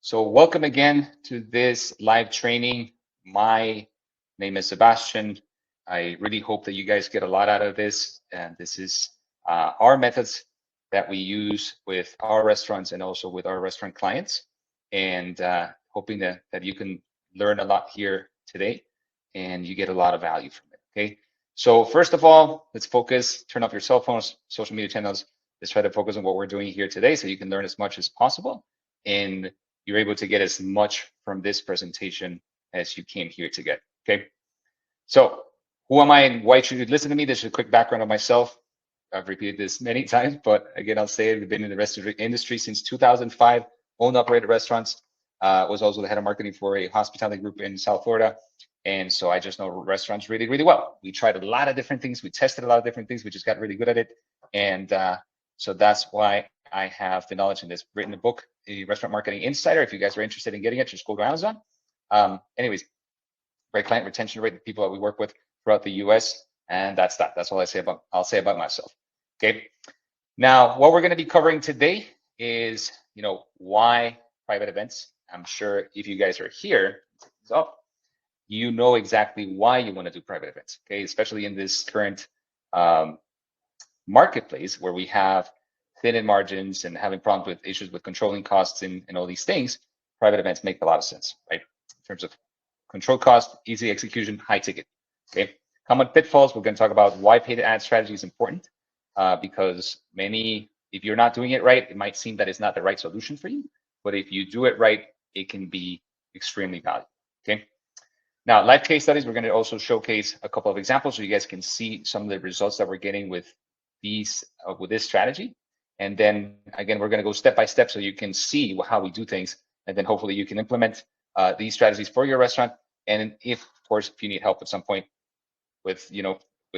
So welcome again to this live training. My name is Sebastian. I really hope that you guys get a lot out of this. And this is our methods that we use with our restaurants and also with our restaurant clients. And hoping that you can learn a lot here today and you get a lot of value from it, okay? So first of all, let's focus, turn off your cell phones, social media channels. Let's try to focus on what we're doing here today so you can learn as much as possible. And you're able to get as much from this presentation as you came here to get, okay? So who am I and why should you listen to me? This is a quick background of myself. I've repeated this many times, but again, I'll say it. We've been in the restaurant industry since 2005, owned operated restaurants, was also the head of marketing for a hospitality group in South Florida. And so I just know restaurants really, really well. We tried a lot of different things. We tested a lot of different things. We just got really good at it. And so that's why I have the knowledge in this, written a book, the Restaurant Marketing Insider. If you guys are interested in getting it, just go to Amazon. Anyways, great client retention rate, the people that we work with throughout the US. And that's that. That's all I'll say about myself. Okay. Now, what we're going to be covering today is, why private events. I'm sure if you guys are here, you know exactly why you want to do private events. Okay, especially in this current marketplace where we have thin margins and having problems with issues with controlling costs and all these things. Private events make a lot of sense, right? In terms of control cost, easy execution, high ticket. Okay, common pitfalls. We're going to talk about why paid ad strategy is important because if you're not doing it right, it might seem that it's not the right solution for you. But if you do it right, it can be extremely valuable. Okay. Now, live case studies, we're going to also showcase a couple of examples so you guys can see some of the results that we're getting with this strategy. And then again, we're going to go step by step so you can see how we do things. And then hopefully you can implement these strategies for your restaurant. And if, of course, if you need help at some point with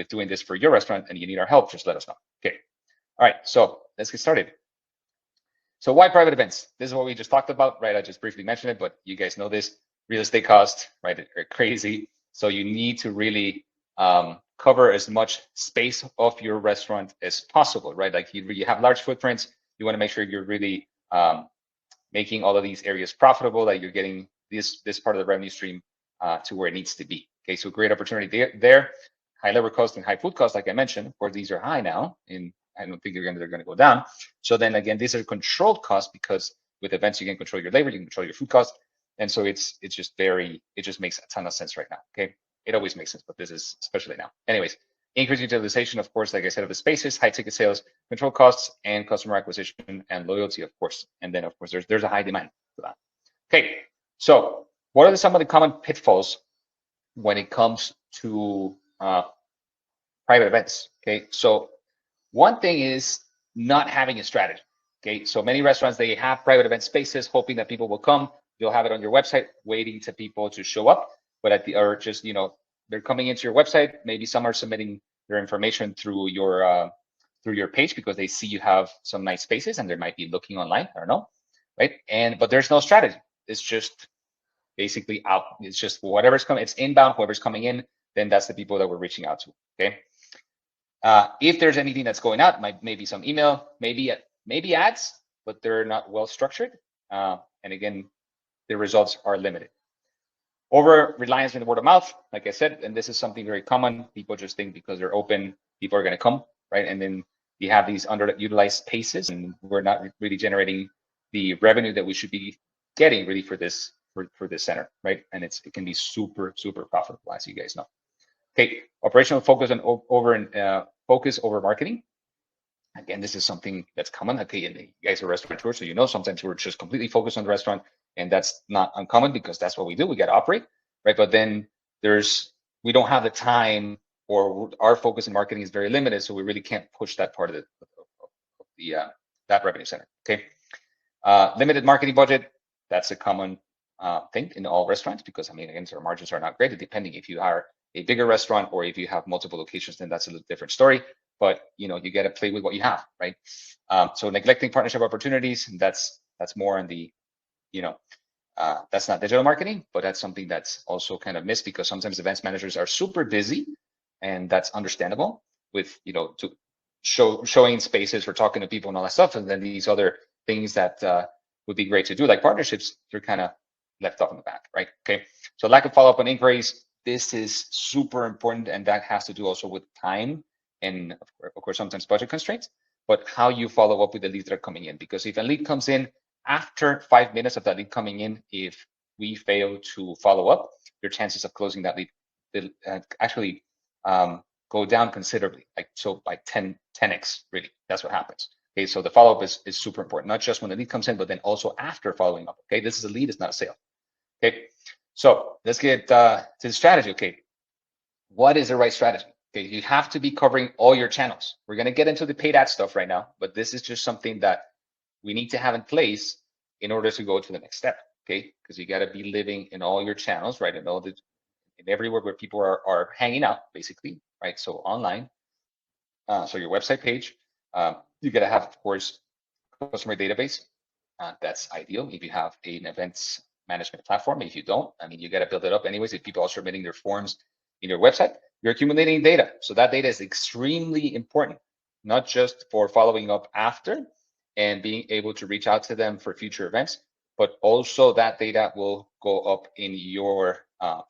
doing this for your restaurant and you need our help, just let us know. Okay. All right. So let's get started. So why private events? This is what we just talked about, right? I just briefly mentioned it, but you guys know this. Real estate costs, right, are crazy. So you need to really cover as much space of your restaurant as possible, right? Like you have large footprints. You want to make sure you're really making all of these areas profitable, that you're getting this part of the revenue stream to where it needs to be. Okay, so great opportunity there. High labor cost and high food cost, like I mentioned. Of course, these are high now, and I don't think they're going to go down. So then again, these are controlled costs because with events you can control your labor, you can control your food costs. And so it just makes a ton of sense right now. Okay, it always makes sense, but this is especially now. Anyways, increased utilization, of course, like I said, of the spaces, high ticket sales, control costs, and customer acquisition and loyalty, of course. And then, of course, there's a high demand for that. Okay, so what are some of the common pitfalls when it comes to private events? Okay, so one thing is not having a strategy. Okay, so many restaurants, they have private event spaces, hoping that people will come. You'll have it on your website, waiting to people to show up, but they're coming into your website. Maybe some are submitting their information through your page because they see you have some nice spaces and they might be looking online. I don't know, right? But there's no strategy. It's just basically out. It's just whatever's coming. It's inbound. Whoever's coming in, then that's the people that we're reaching out to. Okay. If there's anything that's going out, maybe some email, maybe ads, but they're not well structured. And again, the results are limited. Over reliance on the word of mouth, like I said, and this is something very common. People just think because they're open, people are going to come, right? And then you have these underutilized spaces, and we're not really generating the revenue that we should be getting really for this center, right? And it can be super, super profitable, as you guys know. Okay, operational focus focus over marketing. Again, this is something that's common. Okay, and you guys are restaurateurs, so you know sometimes we're just completely focused on the restaurant, and that's not uncommon because that's what we do. We got to operate, right? But then we don't have the time, or our focus in marketing is very limited, so we really can't push that part of that revenue center. Okay, limited marketing budget. That's a common thing in all restaurants because again, our margins are not great. Depending if you are a bigger restaurant or if you have multiple locations, then that's a little different story. But you got to play with what you have, right? So neglecting partnership opportunities, that's more on the, that's not digital marketing, but that's something that's also kind of missed because sometimes events managers are super busy, and that's understandable with showing spaces or talking to people and all that stuff, and then these other things that would be great to do. Like partnerships, they're kind of left off in the back, right? Okay. So lack of follow-up on inquiries, this is super important, and that has to do also with time and of course sometimes budget constraints, but how you follow up with the leads that are coming in. Because if a lead comes in after 5 minutes of that lead coming in, if we fail to follow up, your chances of closing that lead will actually go down considerably, like so by 10x really. That's what happens. Okay, so the follow-up is super important, not just when the lead comes in, but then also after following up. Okay, this is a lead, it's not a sale. Okay, so let's get to the strategy. Okay, what is the right strategy? Okay, you have to be covering all your channels. We're going to get into the paid ad stuff right now, but this is just something that we need to have in place in order to go to the next step. Okay, because you got to be living in all your channels, right? And all the in everywhere where people are hanging out, basically, right? So online, so your website page, you got to have, of course, customer database. That's ideal if you have an events management platform. If you don't, I mean, you got to build it up anyways. If people are submitting their forms in your website, you're accumulating data. So that data is extremely important, not just for following up after and being able to reach out to them for future events, but also that data will go up in your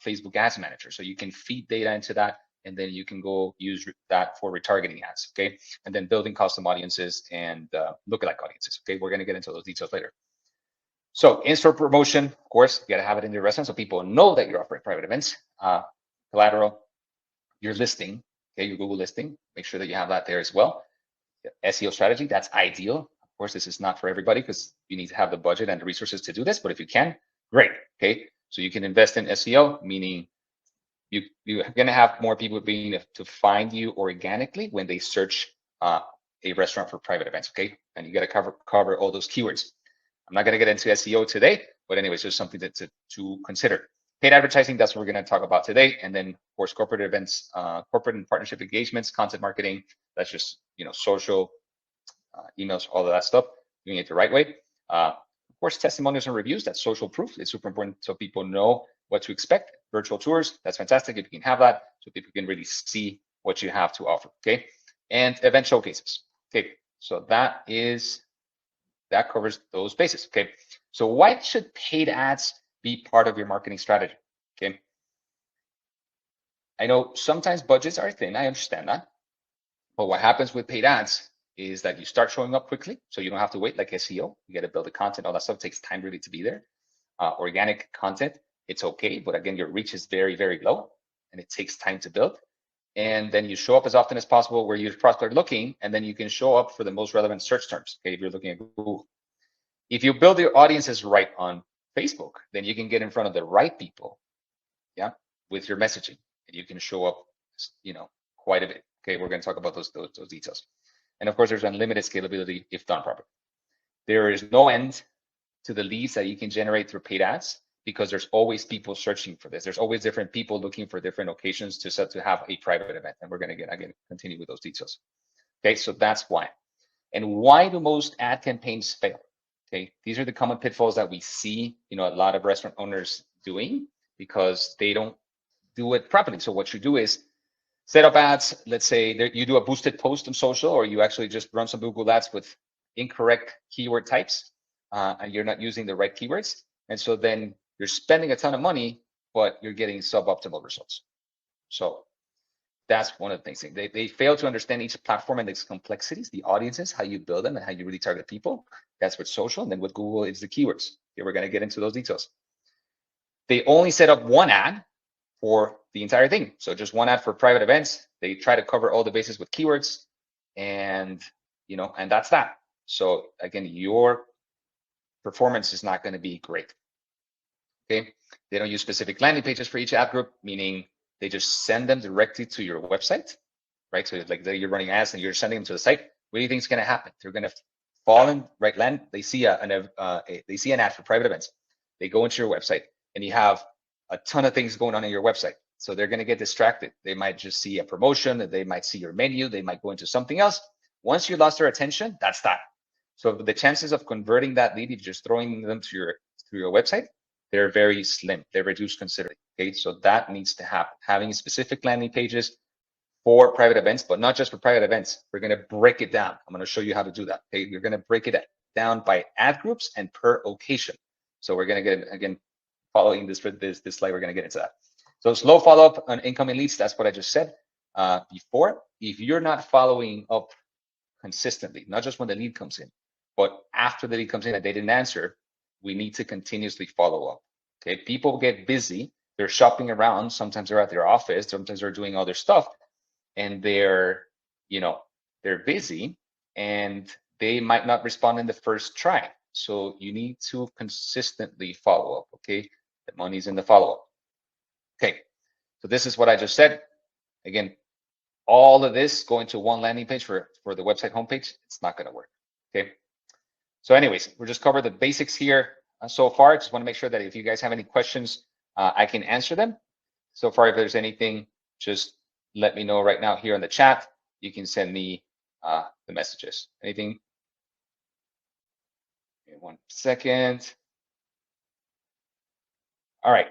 Facebook Ads Manager. So you can feed data into that, and then you can go use that for retargeting ads, okay? And then building custom audiences and lookalike audiences, okay? We're gonna get into those details later. So in-store promotion, of course, you gotta have it in your restaurant so people know that you're offering private events. Collateral, your listing, okay, your Google listing, make sure that you have that there as well. SEO strategy, that's ideal. Of course, this is not for everybody because you need to have the budget and the resources to do this, but if you can, great, okay? So you can invest in SEO, meaning you're gonna have more people being to find you organically when they search a restaurant for private events, okay? And you gotta cover all those keywords. I'm not gonna get into SEO today, but anyways, just something to consider. Paid advertising, that's what we're going to talk about today. And then, of course, corporate events, corporate and partnership engagements, content marketing, that's just, social, emails, all of that stuff, doing it the right way. Of course, testimonials and reviews, that's social proof. It's super important so people know what to expect. Virtual tours, that's fantastic if you can have that, so people can really see what you have to offer, okay? And event showcases, okay? So that covers those bases, okay? So why should paid ads be part of your marketing strategy, okay? I know sometimes budgets are thin, I understand that. But what happens with paid ads is that you start showing up quickly, so you don't have to wait like SEO. You got to build the content, all that stuff takes time really to be there. Organic content, it's okay, but again, your reach is very, very low and it takes time to build. And then you show up as often as possible where your prospects are looking, and then you can show up for the most relevant search terms, okay, if you're looking at Google. If you build your audiences right on Facebook, then you can get in front of the right people, yeah, with your messaging, and you can show up, quite a bit. Okay, we're going to talk about those details. And of course, there's unlimited scalability if done properly. There is no end to the leads that you can generate through paid ads because there's always people searching for this. There's always different people looking for different occasions to have a private event, and we're going to continue with those details. Okay, so that's why. And why do most ad campaigns fail? Okay, these are the common pitfalls that we see, a lot of restaurant owners doing because they don't do it properly. So what you do is set up ads. Let's say you do a boosted post on social, or you actually just run some Google ads with incorrect keyword types, and you're not using the right keywords. And so then you're spending a ton of money, but you're getting suboptimal results. So that's one of the things. They fail to understand each platform and its complexities, the audiences, how you build them and how you really target people. That's with social. And then with Google, it's the keywords. Okay, we're going to get into those details. They only set up one ad for the entire thing. So just one ad for private events. They try to cover all the bases with keywords, and and that's that. So again, your performance is not going to be great. Okay. They don't use specific landing pages for each ad group, meaning they just send them directly to your website, right? So like you're running ads and you're sending them to the site. What do you think is going to happen? They're going to fall in right land. They see an ad for private events. They go into your website and you have a ton of things going on in your website. So they're going to get distracted. They might just see a promotion. They might see your menu. They might go into something else. Once you lost their attention, that's that. So the chances of converting that lead, if you're just throwing them to your website, they're very slim. They're reduced considerably. Okay, so that needs to happen. Having specific landing pages for private events, but not just for private events. We're going to break it down. I'm going to show you how to do that. Okay, you're going to break it down by ad groups and per occasion. So we're going to get, again, following this slide, we're going to get into that. So slow follow-up on incoming leads, that's what I just said before. If you're not following up consistently, not just when the lead comes in, but after the lead comes in and they didn't answer, we need to continuously follow up. Okay, people get busy, they're shopping around, sometimes they're at their office, sometimes they're doing other stuff, and they're busy and they might not respond in the first try. So you need to consistently follow up. Okay, the money's in the follow-up. Okay, so this is what I just said. Again, all of this going to one landing page for the website homepage, it's not going to work. Okay, so anyways, we're just covered the basics here so far. Just want to make sure that if you guys have any questions, I can answer them. So far, if there's anything, just let me know right now here in the chat. You can send me the messages. Anything? Okay, 1 second. All right.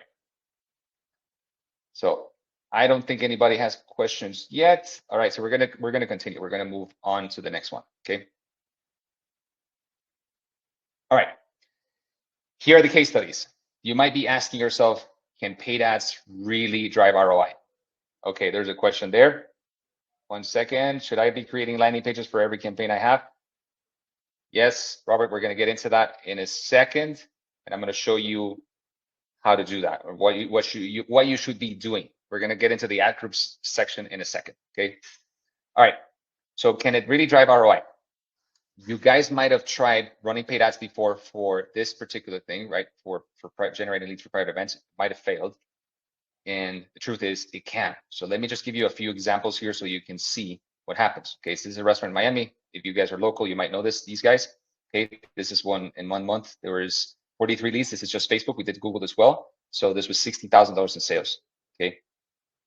So I don't think anybody has questions yet. All right, so we're gonna continue. We're gonna move on to the next one. Okay. All right. Here are the case studies. You might be asking yourself, can paid ads really drive ROI? Okay, there's a question there. 1 second. Should I be creating landing pages for every campaign I have? Yes, Robert, we're gonna get into that in a second, and I'm gonna show you how to do that, or what you should be doing. We're going to get into the ad groups section in a second. Okay. All right. So can it really drive ROI? You guys might have tried running paid ads before for this particular thing, right? For generating leads for private events, it might have failed. And the truth is it can. So let me just give you a few examples here so you can see what happens. Okay. So this is a restaurant in Miami. If you guys are local, you might know these guys. Okay. This is one in 1 month. There was 43 leads. This is just Facebook. We did Google as well. So this was $60,000 in sales. Okay.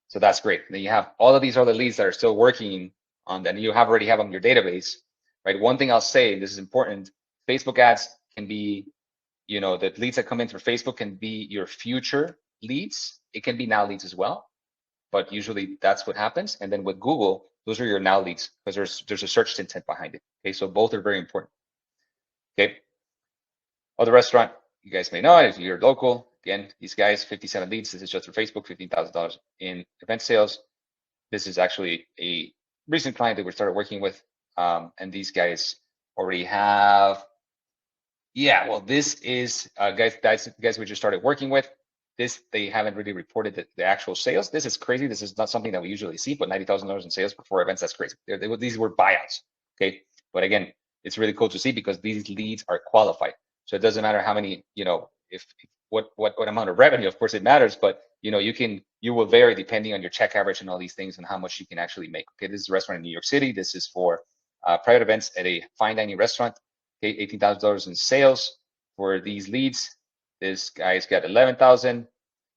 So that's great. And then you have all of these other leads that are still working on that, and you already have them in your database, right? One thing I'll say, this is important, Facebook ads can be, the leads that come in through Facebook can be your future leads. It can be now leads as well, but usually that's what happens. And then with Google, those are your now leads because there's a search intent behind it. Okay, so both are very important. Okay. Other restaurant, you guys may know it if you're local. Again, these guys, 57 leads. This is just for Facebook, $15,000 in event sales. This is actually a recent client that we started working with. And these guys already have, this is guys we just started working with. They haven't really reported the actual sales. This is crazy. This is not something that we usually see, but $90,000 in sales for 4 events, that's crazy. These were buyouts, okay? But again, it's really cool to see because these leads are qualified. So it doesn't matter how many, what amount of revenue, of course it matters, but you will vary depending on your check average and all these things and how much you can actually make. Okay, this is a restaurant in New York City. This is for private events at a fine dining restaurant. Okay, $18,000 in sales for these leads. This guy's got 11,000,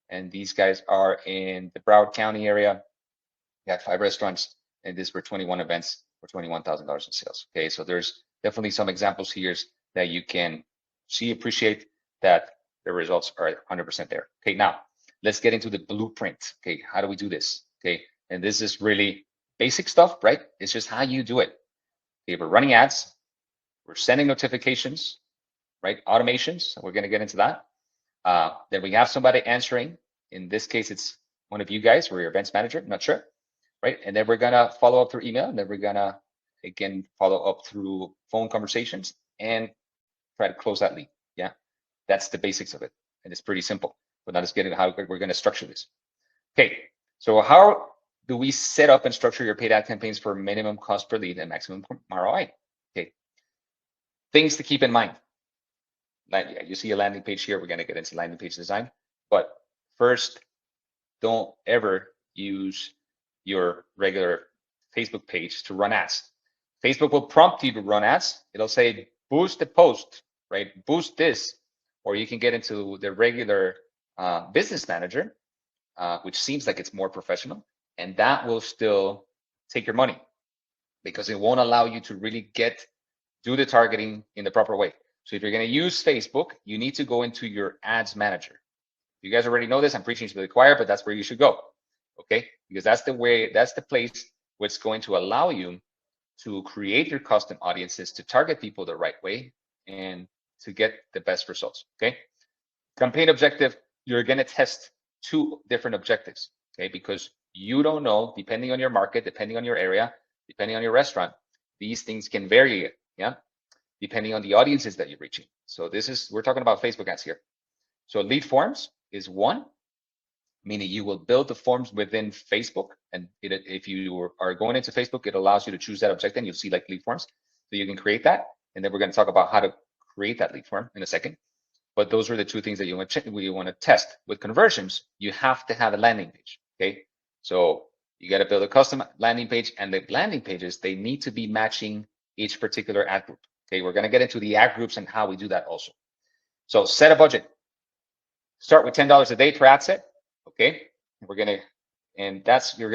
and these guys are in the Broward County area. Got 5 restaurants, and this for 21 events for $21,000 in sales. Okay, so there's definitely some examples here that you can appreciate that the results are 100% there. Okay, now let's get into the blueprint. Okay, how do we do this? Okay, and this is really basic stuff, right? It's just how you do it. Okay, we're running ads, we're sending notifications, right? Automations, so we're gonna get into that. Then we have somebody answering. In this case, it's one of you guys or your events manager, I'm not sure, right? And then we're gonna follow up through email, and then we're gonna, again, follow up through phone conversations and try to close that lead. Yeah, that's the basics of it. And it's pretty simple, but now let's get into how we're gonna structure this. Okay, so how do we set up and structure your paid ad campaigns for minimum cost per lead and maximum ROI? Okay, things to keep in mind. You see a landing page here. We're going to get into landing page design. But first, don't ever use your regular Facebook page to run ads. Facebook will prompt you to run ads. It'll say, boost the post, right? Boost this. Or you can get into the regular business manager, which seems like it's more professional. And that will still take your money because it won't allow you to really do the targeting in the proper way. So if you're going to use Facebook, you need to go into your ads manager. You guys already know this. I'm preaching to the choir, but that's where you should go. Okay, because that's the place what's going to allow you to create your custom audiences, to target people the right way, and to get the best results. Okay. Campaign objective, you're going to test 2 different objectives. Okay. Because you don't know, depending on your market, depending on your area, depending on your restaurant, these things can vary. Yeah. Depending on the audiences that you're reaching. So we're talking about Facebook ads here. So lead forms is one, meaning you will build the forms within Facebook. And if you are going into Facebook, it allows you to choose that objective and you'll see like lead forms. So you can create that. And then we're going to talk about how to create that lead form in a second. But those are the 2 things that you want to test. With conversions, you have to have a landing page. Okay. So you got to build a custom landing page, and the landing pages, they need to be matching each particular ad group. Okay. We're going to get into the ad groups and how we do that also. So set a budget. Start with $10 a day per ad set. Okay. You're going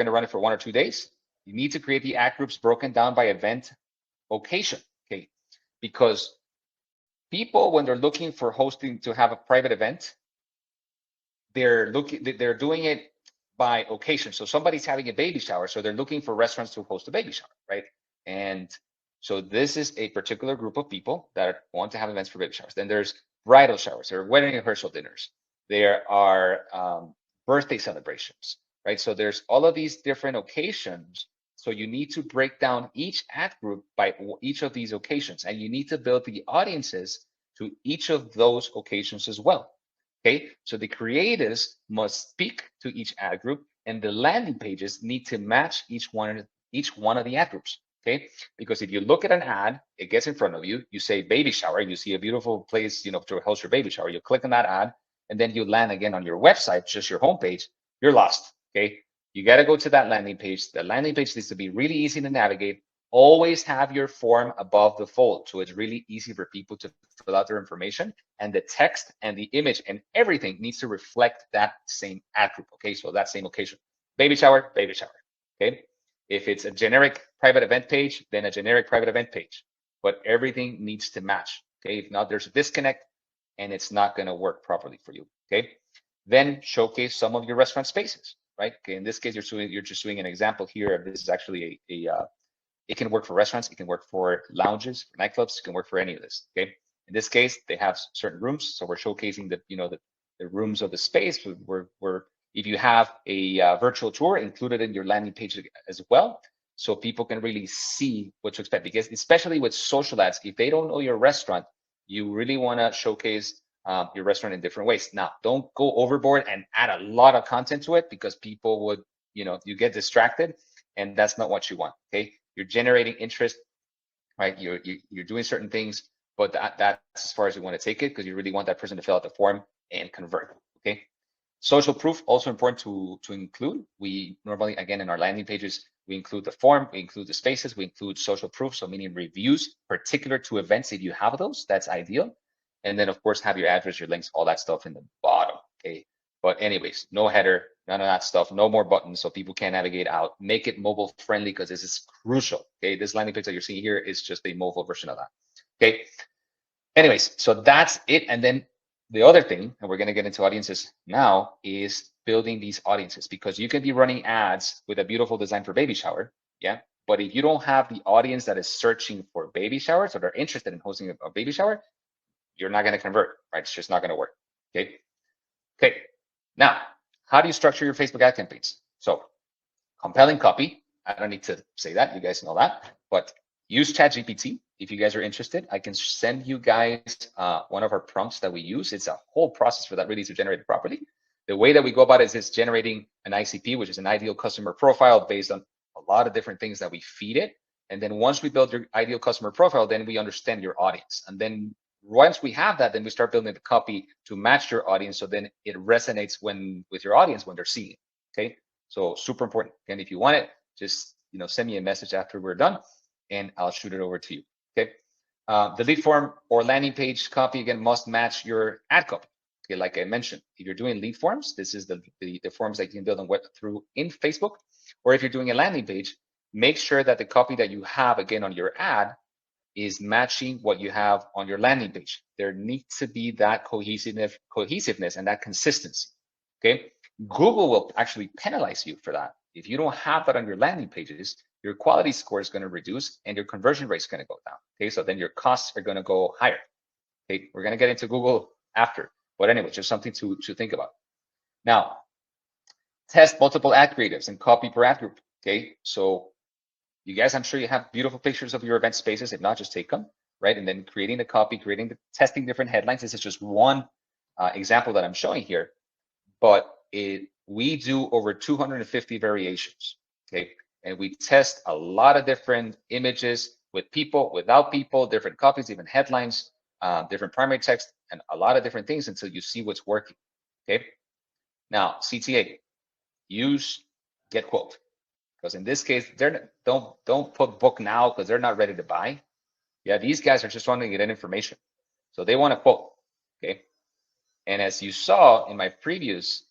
to run it for 1 or 2 days. You need to create the ad groups broken down by event occasion. Okay. Because people, when they're looking for hosting to have a private event, they're doing it by occasion. So somebody's having a baby shower, so they're looking for restaurants to host a baby shower, right? And so this is a particular group of people that want to have events for baby showers. Then there's bridal showers, there are wedding rehearsal dinners, there are birthday celebrations, right? So there's all of these different occasions. So you need to break down each ad group by each of these occasions, and you need to build the audiences to each of those occasions as well. Okay, so the creatives must speak to each ad group, and the landing pages need to match each one of the ad groups. Okay, because if you look at an ad, it gets in front of you. You say baby shower, you see a beautiful place, to host your baby shower. You click on that ad, and then you land again on your website, just your homepage. You're lost. Okay. You got to go to that landing page. The landing page needs to be really easy to navigate. Always have your form above the fold, so it's really easy for people to fill out their information, and the text and the image and everything needs to reflect that same ad group. Okay, so that same occasion. Baby shower, baby shower. Okay, if it's a generic private event page, then a generic private event page, but everything needs to match. Okay, if not, there's a disconnect and it's not going to work properly for you. Okay, then showcase some of your restaurant spaces. Right. Okay. In this case, you're just doing an example here. This is actually it can work for restaurants. It can work for lounges, for nightclubs. It can work for any of this. Okay. In this case, they have certain rooms, so we're showcasing the rooms of the space. Where if you have a virtual tour included in your landing page as well, so people can really see what to expect. Because especially with social ads, if they don't know your restaurant, you really want to showcase your restaurant in different ways. Now, don't go overboard and add a lot of content to it, because people would, you get distracted, and that's not what you want. Okay, you're generating interest, right? You're doing certain things, but that's as far as you want to take it, because you really want that person to fill out the form and convert. Okay, social proof also important to include. We normally, again, in our landing pages, we include the form, we include the spaces, we include social proof, so meaning reviews particular to events. If you have those, that's ideal. And then, of course, have your address, your links, all that stuff in the bottom. Okay. But anyways, no header, none of that stuff, no more buttons so people can't navigate out. Make it mobile friendly, because this is crucial. Okay. This landing page that you're seeing here is just a mobile version of that. Okay. Anyways, so that's it. And then the other thing, and we're going to get into audiences now, is building these audiences, because you can be running ads with a beautiful design for baby shower. Yeah. But if you don't have the audience that is searching for baby showers, or they're interested in hosting a baby shower, you're not going to convert, right? It's just not going to work. Okay. Okay. Now, how do you structure your Facebook ad campaigns? So, compelling copy. I don't need to say that. You guys know that. But use ChatGPT if you guys are interested. I can send you guys one of our prompts that we use. It's a whole process for that really to generate it properly. The way that we go about it is generating an ICP, which is an ideal customer profile, based on a lot of different things that we feed it. And then once we build your ideal customer profile, then we understand your audience. And then once we have that, then we start building the copy to match your audience, so then it resonates with your audience when they're seeing it. Okay, so super important. And if you want it, just send me a message after we're done, and I'll shoot it over to you. Okay, the lead form or landing page copy again must match your ad copy. Okay, like I mentioned, if you're doing lead forms, this is the forms that you can build on through in Facebook, or if you're doing a landing page, make sure that the copy that you have again on your ad is matching what you have on your landing page. There needs to be that cohesiveness and that consistency. Okay, Google will actually penalize you for that. If you don't have that on your landing pages, your quality score is going to reduce and your conversion rate is going to go down. Okay, so then your costs are going to go higher. Okay, we're gonna get into Google after, but anyway, just something to think about. Now, test multiple ad creatives and copy per ad group. Okay, so you guys, I'm sure you have beautiful pictures of your event spaces. If not, just take them, right? And then creating the copy, testing different headlines. This is just one example that I'm showing here, but we do over 250 variations, okay? And we test a lot of different images with people, without people, different copies, different headlines, different primary text, and a lot of different things until you see what's working, okay? Now, CTA, use get quote. Because in this case, don't put book now because they're not ready to buy. Yeah, these guys are just wanting to get information. So they want to quote, okay? And as you saw in my previous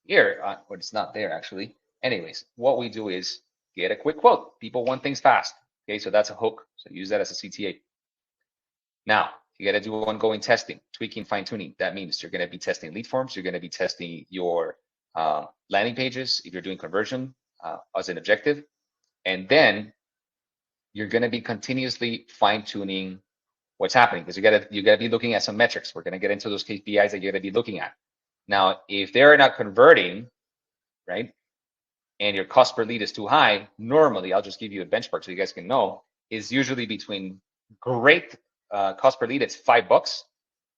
here, but it's not there actually. Anyways, what we do is get a quick quote. People want things fast, okay? So that's a hook. So use that as a CTA. Now, you got to do ongoing testing, tweaking, fine tuning. That means you're going to be testing lead forms. You're going to be testing your landing pages if you're doing conversion as an objective. And then you're going to be continuously fine tuning what's happening because you got to be looking at some metrics. We're going to get into those KPIs that you're going to be looking at. Now, if they're not converting, right, and your cost per lead is too high, normally, I'll just give you a benchmark so you guys can know, is usually between great cost per lead, it's $5.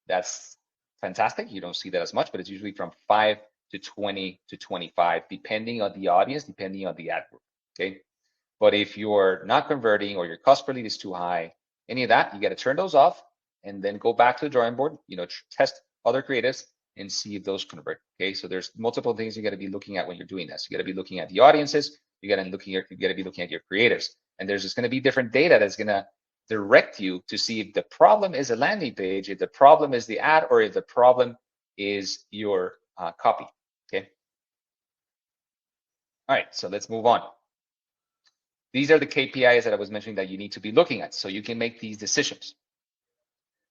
That's fantastic. You don't see that as much, but it's usually from 5 to 20 to 25, depending on the audience, depending on the ad group, okay? But if you're not converting or your cost per lead is too high, any of that, you got to turn those off and then go back to the drawing board, test other creatives and see if those convert. Okay, so there's multiple things you got to be looking at when you're doing this. You got to be looking at the audiences. You got to be looking at your creatives, and there's just going to be different data that's going to direct you to see if the problem is a landing page, if the problem is the ad, or if the problem is your copy. Okay. All right, so let's move on. These are the KPIs that I was mentioning that you need to be looking at so you can make these decisions.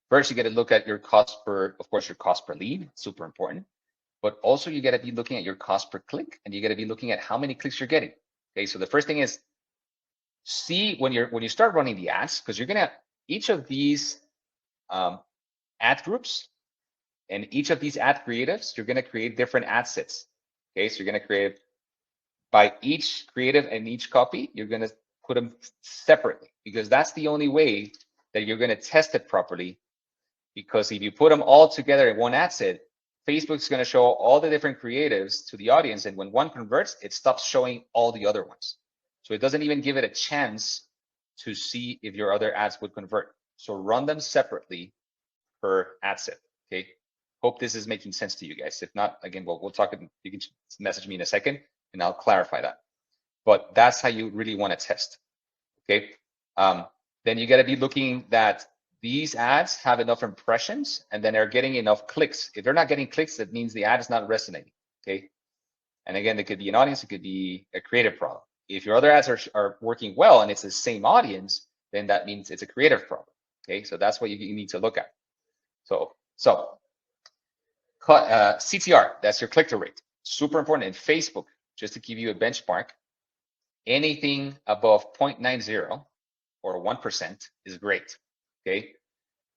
First, you got to look at your cost per, of course, your cost per lead, super important. But also you got to be looking at your cost per click, and you got to be looking at how many clicks you're getting. Okay, so the first thing is see when you start running the ads, because you're gonna each of these ad groups and each of these ad creatives, you're gonna create different ad sets. Okay, so you're gonna create by each creative and each copy, you're gonna put them separately because that's the only way that you're gonna test it properly. Because if you put them all together in one ad set, Facebook's going to show all the different creatives to the audience. And when one converts, it stops showing all the other ones. So it doesn't even give it a chance to see if your other ads would convert. So run them separately per ad set. Okay. Hope this is making sense to you guys. If not, again, we'll talk. You can message me in a second and I'll clarify that. But that's how you really want to test. Okay. Then you got to be looking that these ads have enough impressions and then they're getting enough clicks. If they're not getting clicks, that means the ad is not resonating, okay? And again, it could be an audience, it could be a creative problem. If your other ads are working well and it's the same audience, then that means it's a creative problem, okay? So that's what you need to look at. So CTR, that's your click-through rate. Super important in Facebook, just to give you a benchmark, anything above 0.90 or 1% is great. Okay.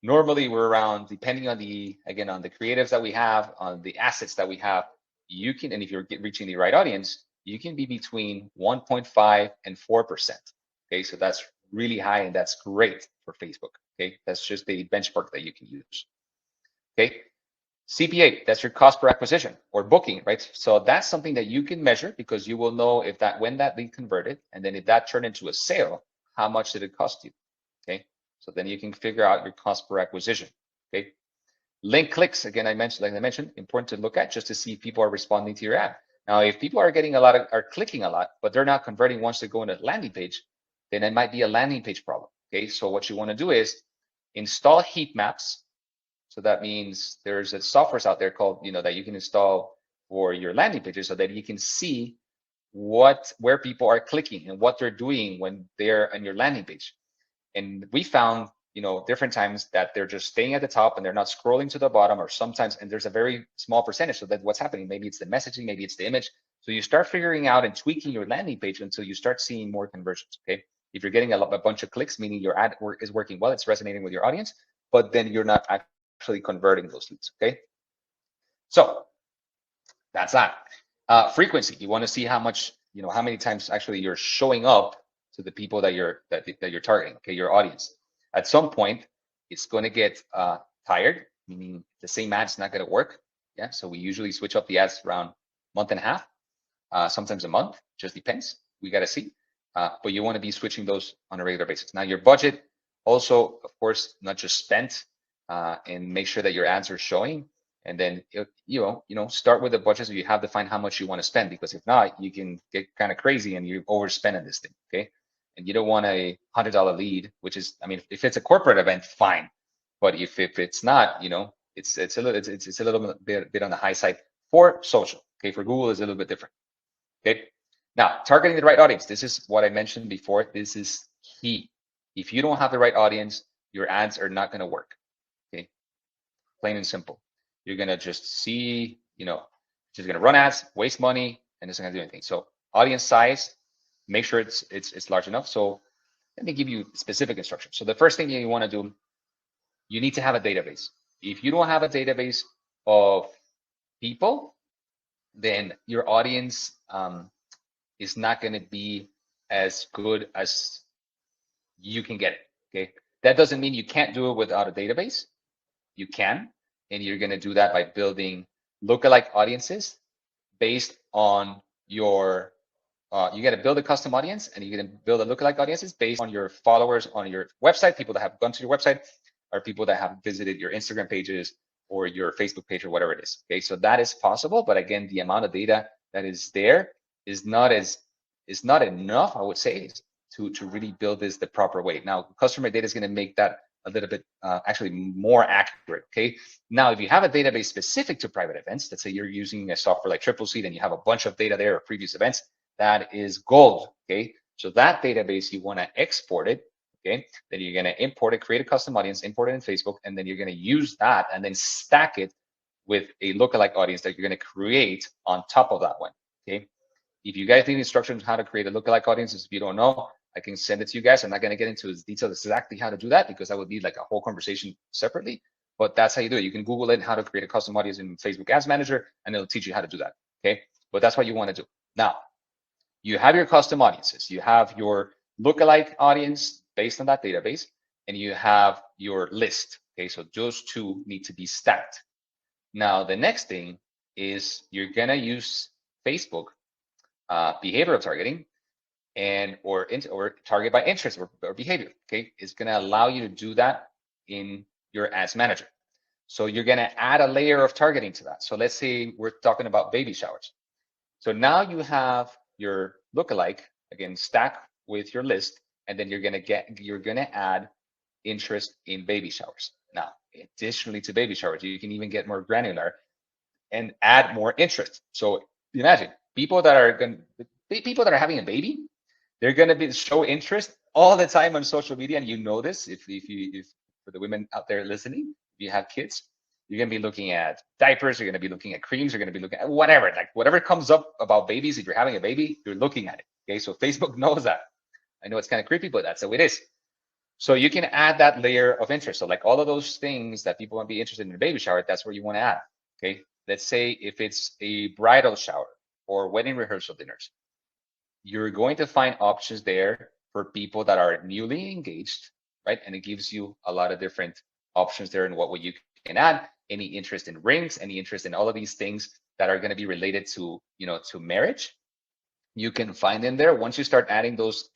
Normally we're around, depending on the creatives that we have, on the assets that we have, you can, and if you're reaching the right audience, you can be between 1.5 and 4%. Okay. So that's really high and that's great for Facebook. Okay. That's just the benchmark that you can use. Okay. CPA, that's your cost per acquisition or booking, right? So that's something that you can measure because you will know if when that lead converted, and then if that turned into a sale, how much did it cost you? Okay. So then you can figure out your cost per acquisition. Okay. Link clicks, again, like I mentioned, important to look at just to see if people are responding to your ad. Now, if people are getting are clicking a lot, but they're not converting once they go into a landing page, then it might be a landing page problem. Okay. So what you want to do is install heat maps. So that means there's a software out there called, that you can install for your landing pages so that you can see where people are clicking and what they're doing when they're on your landing page. And we found, different times that they're just staying at the top and they're not scrolling to the bottom, or sometimes, and there's a very small percentage. So that what's happening, maybe it's the messaging, maybe it's the image. So you start figuring out and tweaking your landing page until you start seeing more conversions. Okay. If you're getting a bunch of clicks, meaning your ad is working well, it's resonating with your audience, but then you're not actually converting those leads. Okay, so that's that. Frequency. You want to see how much, how many times actually you're showing up to the people that you're targeting. Okay, your audience. At some point, it's going to get tired, meaning the same ad's not going to work. Yeah, so we usually switch up the ads around month and a half, sometimes a month. Just depends. We got to see. But you want to be switching those on a regular basis. Now, your budget also, of course, not just spent, and make sure that your ads are showing. And then, start with the budget so you have to find how much you want to spend, because if not, you can get kind of crazy and you overspend on this thing, okay? And you don't want a $100 lead, which is, I mean, if it's a corporate event, fine. But if it's not, it's a little bit on the high side for social, okay? For Google, is a little bit different, okay? Now, targeting the right audience. This is what I mentioned before. This is key. If you don't have the right audience, your ads are not going to work, okay? Plain and simple. You're going to just see, just going to run ads, waste money, and it's not going to do anything. So audience size, make sure it's large enough. So let me give you specific instructions. So the first thing you want to do, you need to have a database. If you don't have a database of people, then your audience is not going to be as good as you can get it, okay? That doesn't mean you can't do it without a database. You can. And you're going to do that by building lookalike audiences based on your, you got to build a custom audience, and you're going to build a lookalike audiences based on your followers on your website, people that have gone to your website, or people that have visited your Instagram pages or your Facebook page or whatever it is. Okay, so that is possible, but again, the amount of data that is there is not enough, I would say, to really build this the proper way. Now, customer data is going to make that a little bit actually more accurate. Okay. Now, if you have a database specific to private events, let's say you're using a software like Tripleseed and you have a bunch of data there of previous events, that is gold. Okay. So that database, you want to export it. Okay. Then you're going to import it, create a custom audience, import it in Facebook, and then you're going to use that and then stack it with a lookalike audience that you're going to create on top of that one. Okay. If you guys need instructions on how to create a lookalike audience, if you don't know, I can send it to you guys. I'm not going to get into detail exactly how to do that, because I would need like a whole conversation separately, but that's how you do it. You can Google it, how to create a custom audience in Facebook Ads Manager, and it'll teach you how to do that. Okay. But that's what you want to do. Now, you have your custom audiences. You have your lookalike audience based on that database, and you have your list. Okay. So those two need to be stacked. Now, the next thing is you're going to use Facebook behavioral targeting or target by interest or behavior. Okay, it's going to allow you to do that in your ads manager. So you're going to add a layer of targeting to that. So let's say we're talking about baby showers. So now you have your lookalike again stacked with your list, and then you're going to add interest in baby showers. Now, additionally to baby showers, you can even get more granular and add more interest. So imagine people that are having a baby, they're going to show interest all the time on social media, and you know this. If for the women out there listening, if you have kids, you're going to be looking at diapers, you're going to be looking at creams, you're going to be looking at whatever comes up about babies. If you're having a baby, you're looking at it. Okay, so Facebook knows that. I know it's kind of creepy, but that's how it is. So you can add that layer of interest. So like all of those things that people want to be interested in a baby shower, that's where you want to add. Okay, let's say if it's a bridal shower or wedding rehearsal dinners, you're going to find options there for people that are newly engaged, right? And it gives you a lot of different options there and what you can add. Any interest in rings, any interest in all of these things that are going to be related to, to marriage, you can find in there. Once you start adding those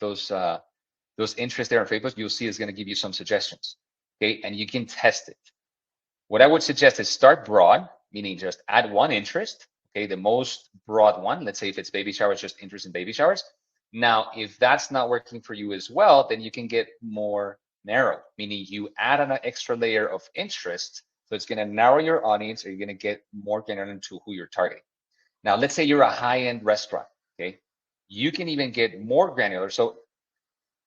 interests there on Facebook, you'll see it's going to give you some suggestions, okay? And you can test it. What I would suggest is start broad, meaning just add one interest. Okay, the most broad one, let's say if it's baby showers, just interest in baby showers. Now, if that's not working for you as well, then you can get more narrow, meaning you add an extra layer of interest. So it's going to narrow your audience, or you're going to get more granular into who you're targeting. Now, let's say you're a high-end restaurant. Okay, you can even get more granular. So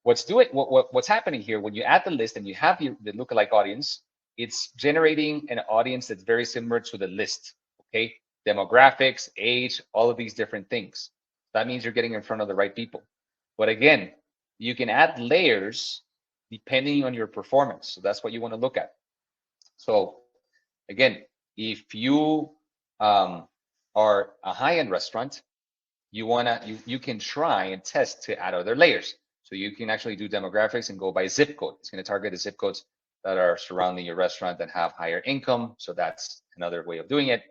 what's happening here when you add the list and you have the lookalike audience, it's generating an audience that's very similar to the list. Okay. Demographics, age, all of these different things. That means you're getting in front of the right people. But again, you can add layers depending on your performance. So that's what you want to look at. So Again, if you are a high-end restaurant, you can try and test to add other layers. So you can actually do demographics and go by zip code. It's going to target the zip codes that are surrounding your restaurant that have higher income. So that's another way of doing it.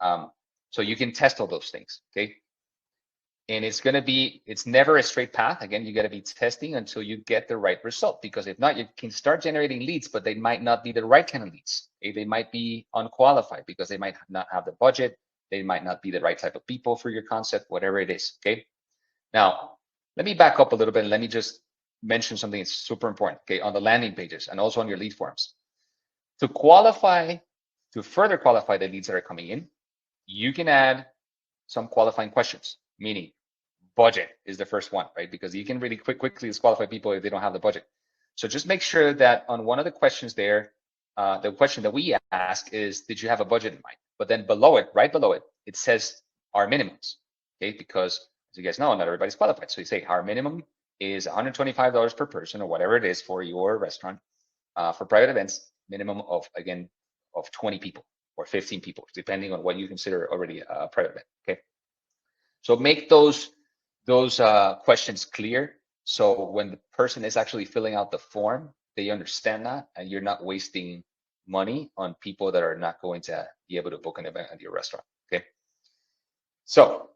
So you can test all those things, okay? And it's never a straight path. Again, you got to be testing until you get the right result, because if not, you can start generating leads, but they might not be the right kind of leads. Okay? They might be unqualified because they might not have the budget. They might not be the right type of people for your concept, whatever it is, okay? Now, let me back up a little bit and let me just mention something that's super important, okay, on the landing pages and also on your lead forms. To further qualify the leads that are coming in, you can add some qualifying questions, meaning budget is the first one, right? Because you can really quickly disqualify people if they don't have the budget. So just make sure that on one of the questions there, the question that we ask is, did you have a budget in mind? But then below it, right below it, it says our minimums, okay? Because as you guys know, not everybody's qualified. So you say our minimum is $125 per person or whatever it is for your restaurant. For private events, minimum of, again, of 20 people or 15 people, depending on what you consider already a private event, okay? So make those questions clear. So when the person is actually filling out the form, they understand that, and you're not wasting money on people that are not going to be able to book an event at your restaurant, okay? So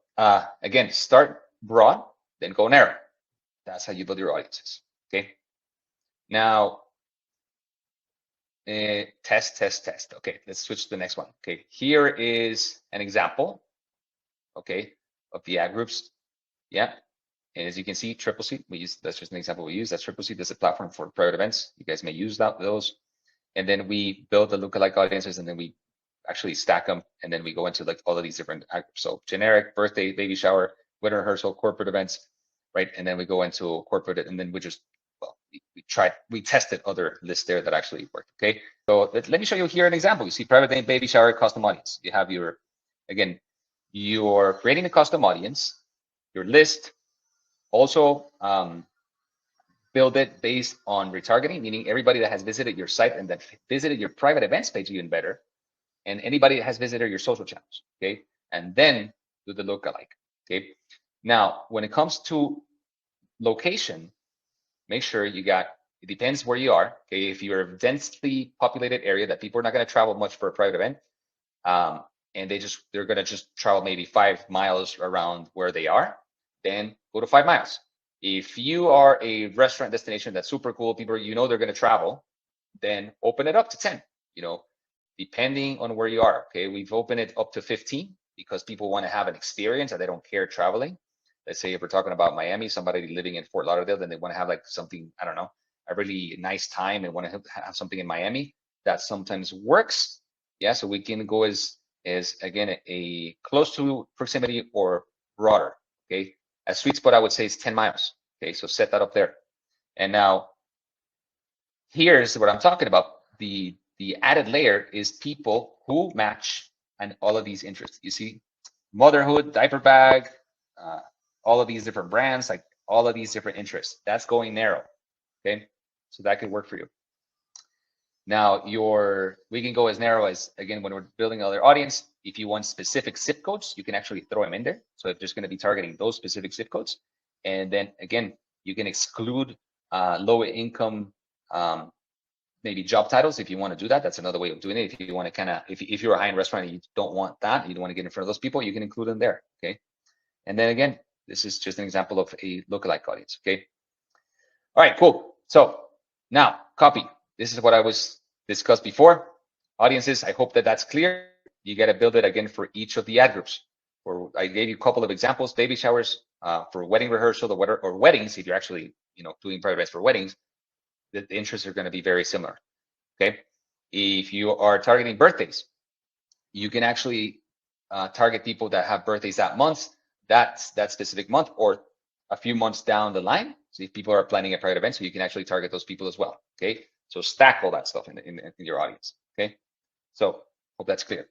again, start broad, then go narrow. That's how you build your audiences, okay? Now, test. Okay, let's switch to the next one. Okay, here is an example, okay, of the ad groups. Yeah, and as you can see, Triple C, that's just an example we use. That's Triple C. That's a platform for private events. You guys may use those. And then we build the lookalike audiences, and then we actually stack them, and then we go into like all of these different ad groups. So generic, birthday, baby shower, wedding rehearsal, corporate events, right? And then we go into corporate, and then we just, well, we tested other lists there that actually worked, okay? So let me show you here an example. You see private day, baby shower, custom audience. You have again, you're creating a custom audience, your list, also build it based on retargeting, meaning everybody that has visited your site and that visited your private events page even better, and anybody that has visited your social channels, okay? And then do the lookalike, okay? Now, when it comes to location, make sure it depends where you are, okay? If you're a densely populated area that people are not gonna travel much for a private event, and they're gonna just travel maybe 5 miles around where they are, then go to 5 miles. If you are a restaurant destination that's super cool, people they're going to travel, then open it up to 10, depending on where you are, okay? We've opened it up to 15 because people want to have an experience and they don't care traveling. Let's say if we're talking about Miami, somebody living in Fort Lauderdale, then they want to have like something, I don't know, a really nice time and want to have something in Miami. That sometimes works. Yeah, so we can go as again, a close to proximity or broader, okay? A sweet spot, I would say, is 10 miles. Okay, so set that up there. And now, here's what I'm talking about. The added layer is people who match and all of these interests. You see, motherhood, diaper bag, all of these different brands, like all of these different interests. That's going narrow. Okay, so that could work for you. Now, we can go as narrow as, again, when we're building another audience, if you want specific zip codes, you can actually throw them in there. So if there's going to be targeting those specific zip codes, and then again, you can exclude low income, maybe job titles if you want to do that. That's another way of doing it. If you want to kind of, if you're a high-end restaurant and you don't want that, you don't want to get in front of those people, you can include them there. Okay, and then again, this is just an example of a lookalike audience. Okay, all right, cool. So now copy. This is what I was discussed before. Audiences, I hope that that's clear. You got to build it again for each of the ad groups. Or I gave you a couple of examples: baby showers, for wedding rehearsal, or weddings. If you're actually, doing private events for weddings, the interests are going to be very similar. Okay. If you are targeting birthdays, you can actually target people that have birthdays that month, that specific month, or a few months down the line. So if people are planning a private event, so you can actually target those people as well. Okay. So stack all that stuff in your audience. Okay. So hope that's clear.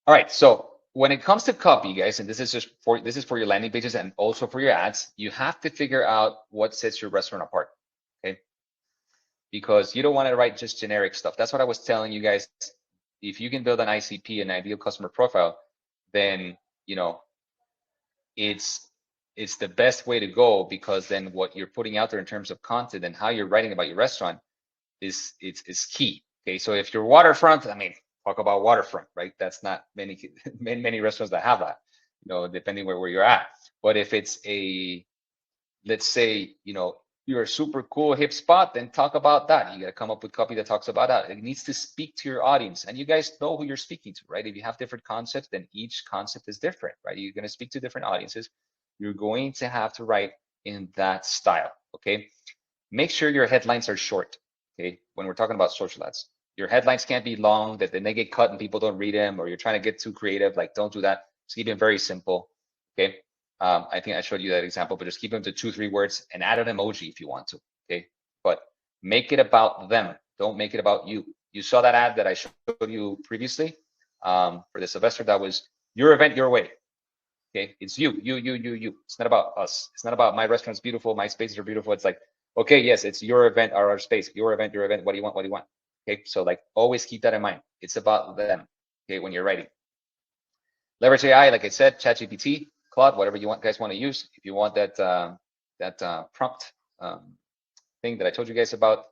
All right. So when it comes to copy, guys, and this is for your landing pages and also for your ads, you have to figure out what sets your restaurant apart. Okay. Because you don't want to write just generic stuff. That's what I was telling you guys if you can build an ICP, an ideal customer profile, then it's the best way to go, because then what you're putting out there in terms of content and how you're writing about your restaurant is key. Okay, so if you're waterfront, I mean, talk about waterfront, right? That's not many restaurants that have that, depending where you're at. But if it's let's say, you're a super cool hip spot, then talk about that. You got to come up with copy that talks about that. It needs to speak to your audience, and you guys know who you're speaking to, right? If you have different concepts, then each concept is different, right? You're going to speak to different audiences. You're going to have to write in that style, okay? Make sure your headlines are short, okay? When we're talking about social ads, your headlines can't be long that then they get cut and people don't read them, or you're trying to get too creative. Like, don't do that. Just keep it very simple, okay? I think I showed you that example, but just keep them to 2-3 words and add an emoji if you want to, okay? But make it about them. Don't make it about you. You saw that ad that I showed you previously for the Sylvester. That was your event, your way. Okay, it's you. It's not about us. It's not about my restaurant's beautiful, my spaces are beautiful. It's like, okay, yes, it's your event or our space, your event, your event. What do you want? What do you want? Okay, so like always keep that in mind. It's about them. Okay, when you're writing. Leverage AI, like I said, ChatGPT, Claude, whatever you guys want to use. If you want that prompt thing that I told you guys about,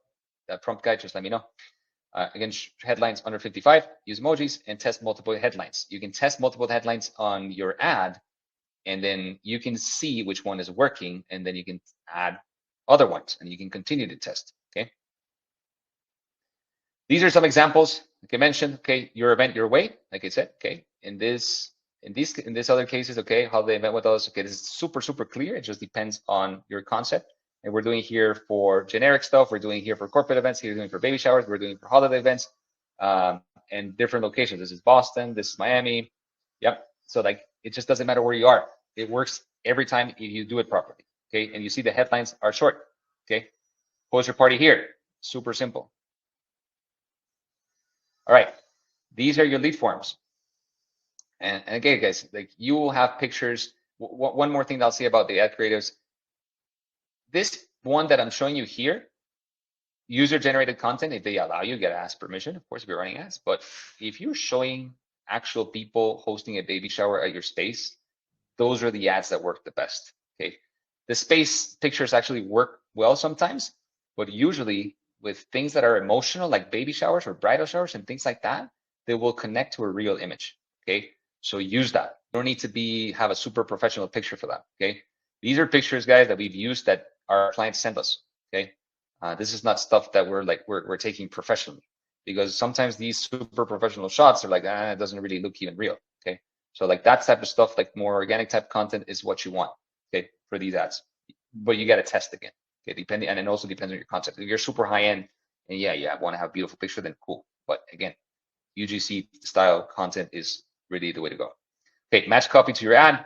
that prompt guide, just let me know. Again, headlines under 55, use emojis, and test multiple headlines. You can test multiple headlines on your ad, and then you can see which one is working, and then you can add other ones, and you can continue to test, okay? These are some examples, like I mentioned, okay, your event, your way, like I said, okay? In this other cases, okay, how they event with us, okay, this is super, super clear. It just depends on your concept. And we're doing here for generic stuff. We're doing here for corporate events. Here we're doing for baby showers. We're doing for holiday events and different locations. This is Boston. This is Miami. Yep. So like, it just doesn't matter where you are. It works every time if you do it properly. Okay. And you see the headlines are short. Okay. Post your party here. Super simple. All right. These are your lead forms. And again, guys, like you will have pictures. One more thing that I'll say about the ad creatives. This one that I'm showing you here, user-generated content, if they allow you, get ask permission, of course, if you're running ads. But if you're showing actual people hosting a baby shower at your space, those are the ads that work the best, okay? The space pictures actually work well sometimes, but usually with things that are emotional, like baby showers or bridal showers and things like that, they will connect to a real image, okay? So use that. You don't need to have a super professional picture for that, okay? These are pictures, guys, that we've used that our clients send us, okay? This is not stuff that we're taking professionally, because sometimes these super professional shots are like, it doesn't really look even real, okay? So like that type of stuff, like more organic type content is what you want, okay, for these ads. But you got to test again, okay, depending, and it also depends on your concept. If you're super high end, and yeah, want to have a beautiful picture, then cool. But again, UGC style content is really the way to go. Okay, match copy to your ad.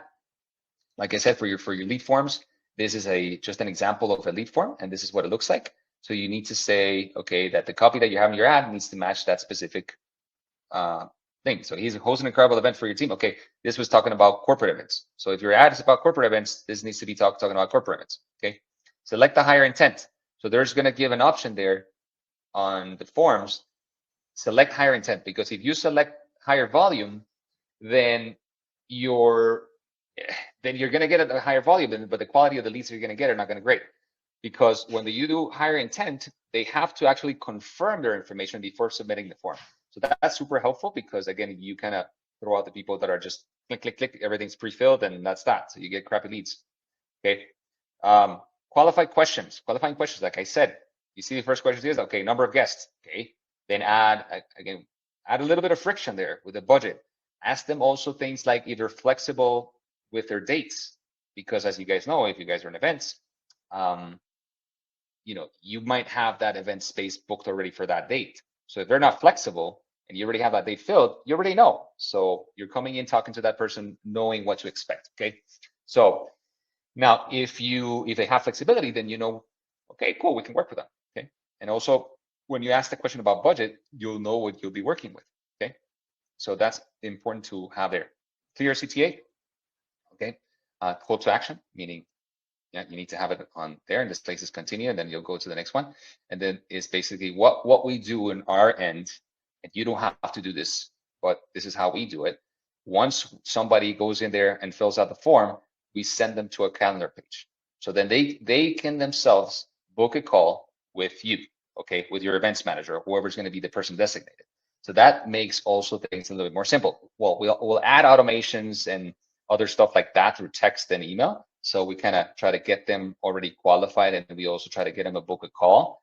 Like I said, for your lead forms, this is just an example of a lead form, and this is what it looks like. So you need to say, okay, that the copy that you have in your ad needs to match that specific thing. So he's hosting an incredible event for your team. Okay, this was talking about corporate events. So if your ad is about corporate events, this needs to be talking about corporate events. Okay, select the higher intent. So there's going to give an option there on the forms. Select higher intent, because if you select higher volume, then you're going to get a higher volume, but the quality of the leads you're going to get are not going to be great. Because when you do higher intent, they have to actually confirm their information before submitting the form. So that's super helpful, because again, you kind of throw out the people that are just click, click, click, everything's pre-filled, and that's that. So you get crappy leads. Okay. Qualifying questions, like I said, you see the first question is, okay, number of guests. Okay. Then add a little bit of friction there with the budget. Ask them also things like if they're flexible with their dates, because as you guys know, if you guys are in events, you might have that event space booked already for that date. So if they're not flexible and you already have that date filled, you already know. So you're coming in, talking to that person, knowing what to expect, okay? So now if they have flexibility, then okay, cool, we can work with them, okay? And also when you ask the question about budget, you'll know what you'll be working with, okay? So that's important to have there. Clear CTA, okay? Call to action, meaning you need to have it on there, and this place is continue, and then you'll go to the next one. And then it's basically what we do in our end and you don't have to do this, but this is how we do it. Once somebody goes in there and fills out the form, we send them to a calendar page. So then they can themselves book a call with you, okay, with your events manager, or whoever's going to be the person designated. So that makes also things a little bit more simple. Well, we'll add automations and other stuff like that through text and email. So we kind of try to get them already qualified, and we also try to get them a book a call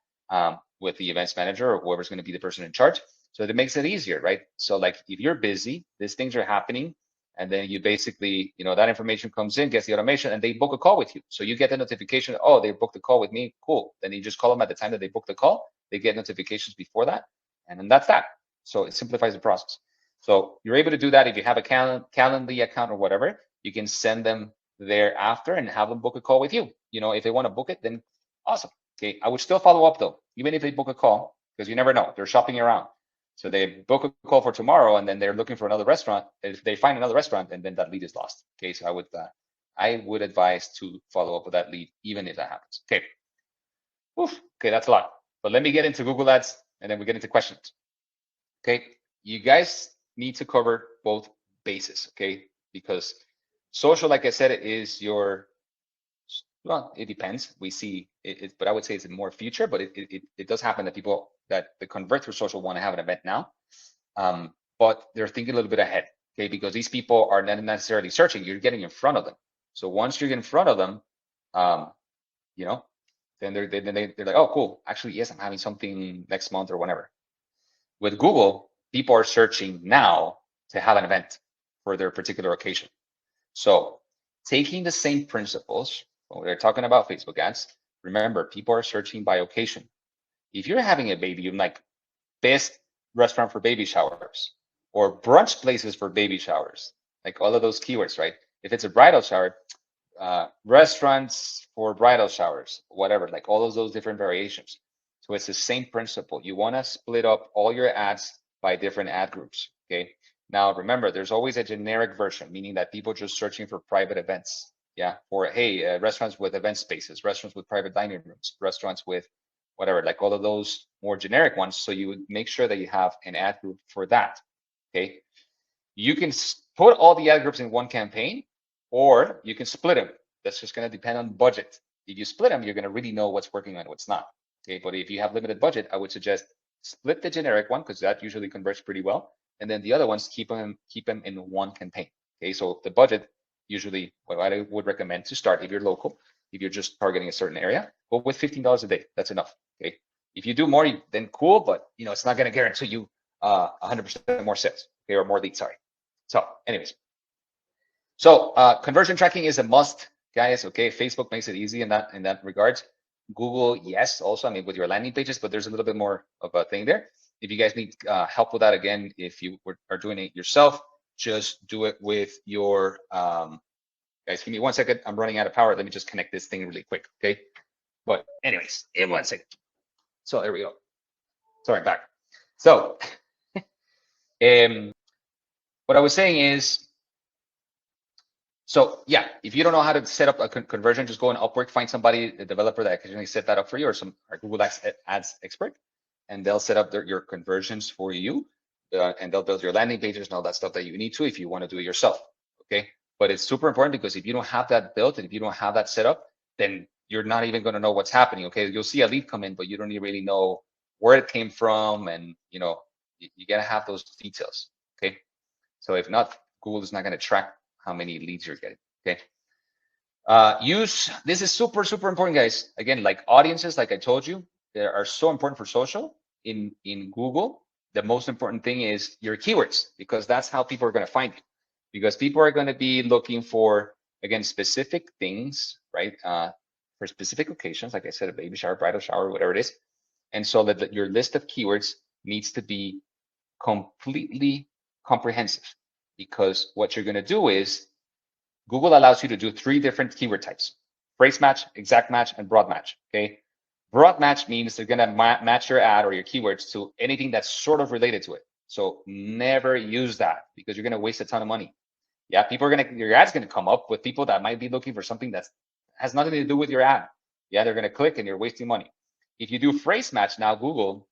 with the events manager or whoever's going to be the person in charge. So it makes it easier, right? So like if you're busy, these things are happening, and then you basically, that information comes in, gets the automation, and they book a call with you. So you get the notification, oh, they booked a call with me, cool. Then you just call them at the time that they booked the call. They get notifications before that, and then that's that. So it simplifies the process. So you're able to do that if you have a Calendly account or whatever. You can send them there after and have them book a call with you. If they want to book it, then awesome. Okay, I would still follow up though, even if they book a call, because you never know, they're shopping around. So they book a call for tomorrow, and then they're looking for another restaurant. If they find another restaurant, and then that lead is lost. Okay, so I would advise to follow up with that lead, even if that happens. Okay. Oof. Okay, that's a lot. But let me get into Google Ads, and then we get into questions. Okay, you guys need to cover both bases. Okay, because social, like I said, is your, well, it depends. We see it, but I would say it's more future, but it does happen that people that convert through social want to have an event now, but they're thinking a little bit ahead, okay? Because these people are not necessarily searching, you're getting in front of them. So once you're in front of them, then they're like, oh, cool. Actually, yes, I'm having something next month or whenever. With Google, people are searching now to have an event for their particular occasion. So taking the same principles, when we're talking about Facebook ads, remember, people are searching by occasion. If you're having a baby, you're like best restaurant for baby showers or brunch places for baby showers, like all of those keywords, right? If it's a bridal shower, restaurants for bridal showers, whatever, like all of those different variations. So it's the same principle. You want to split up all your ads by different ad groups, okay? Now, remember, there's always a generic version, meaning that people just searching for private events. Yeah, or hey, restaurants with event spaces, restaurants with private dining rooms, restaurants with whatever, like all of those more generic ones. So you would make sure that you have an ad group for that, okay? You can put all the ad groups in one campaign, or you can split them. That's just going to depend on budget. If you split them, you're going to really know what's working and what's not, okay? But if you have limited budget, I would suggest split the generic one, because that usually converts pretty well. And then the other ones, keep them in one campaign, okay? So the budget, usually what I would recommend to start, if you're local, if you're just targeting a certain area, but with $15 a day, that's enough, okay? If you do more, then cool, but it's not going to guarantee you 100% more sales, okay, or more leads, sorry. So anyways, so conversion tracking is a must, guys, okay? Facebook makes it easy in that regards. Google, yes, also, I mean, with your landing pages, but there's a little bit more of a thing there. If you guys need help with that, again, if you are doing it yourself, just do it with your, guys, give me 1 second. I'm running out of power. Let me just connect this thing really quick, okay? But anyways, in 1 second. So there we go. Sorry, I'm back. So what I was saying is, so yeah, if you don't know how to set up a conversion, just go on Upwork, find somebody, a developer that can set that up for you, or some Google Ads expert, and they'll set up your conversions for you, and they'll build your landing pages and all that stuff that you need to if you want to do it yourself, okay? But it's super important, because if you don't have that built and if you don't have that set up, then you're not even going to know what's happening, okay? You'll see a lead come in, but you don't really know where it came from, and you got to have those details, okay? So if not, Google is not going to track how many leads you're getting, okay? This is super, super important, guys. Again, like audiences, like I told you, they are so important for social. In Google, the most important thing is your keywords, because that's how people are going to find you. Because people are going to be looking for, again, specific things, right? For specific occasions, like I said, a baby shower, bridal shower, whatever it is. And so that your list of keywords needs to be completely comprehensive, because what you're going to do is Google allows you to do 3 different keyword types: phrase match, exact match, and broad match, okay? Broad match means they're going to match your ad or your keywords to anything that's sort of related to it. So never use that, because you're going to waste a ton of money. Yeah, your ad's going to come up with people that might be looking for something that has nothing to do with your ad. Yeah, they're going to click and you're wasting money. If you do phrase match, now Google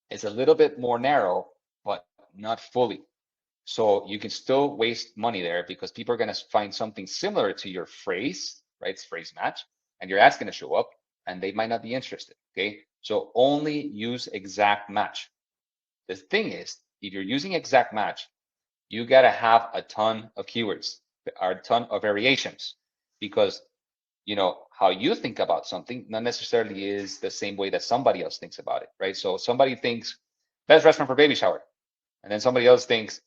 It's a little bit more narrow, but not fully. So you can still waste money there because people are going to find something similar to your phrase, right? It's phrase match, and your ad's going to show up and they might not be interested. Okay. So only use exact match. The thing is, if you're using exact match, you got to have a ton of keywords, a ton of variations, because how you think about something not necessarily is the same way that somebody else thinks about it, right? So somebody thinks best restaurant for baby shower, and then somebody else thinks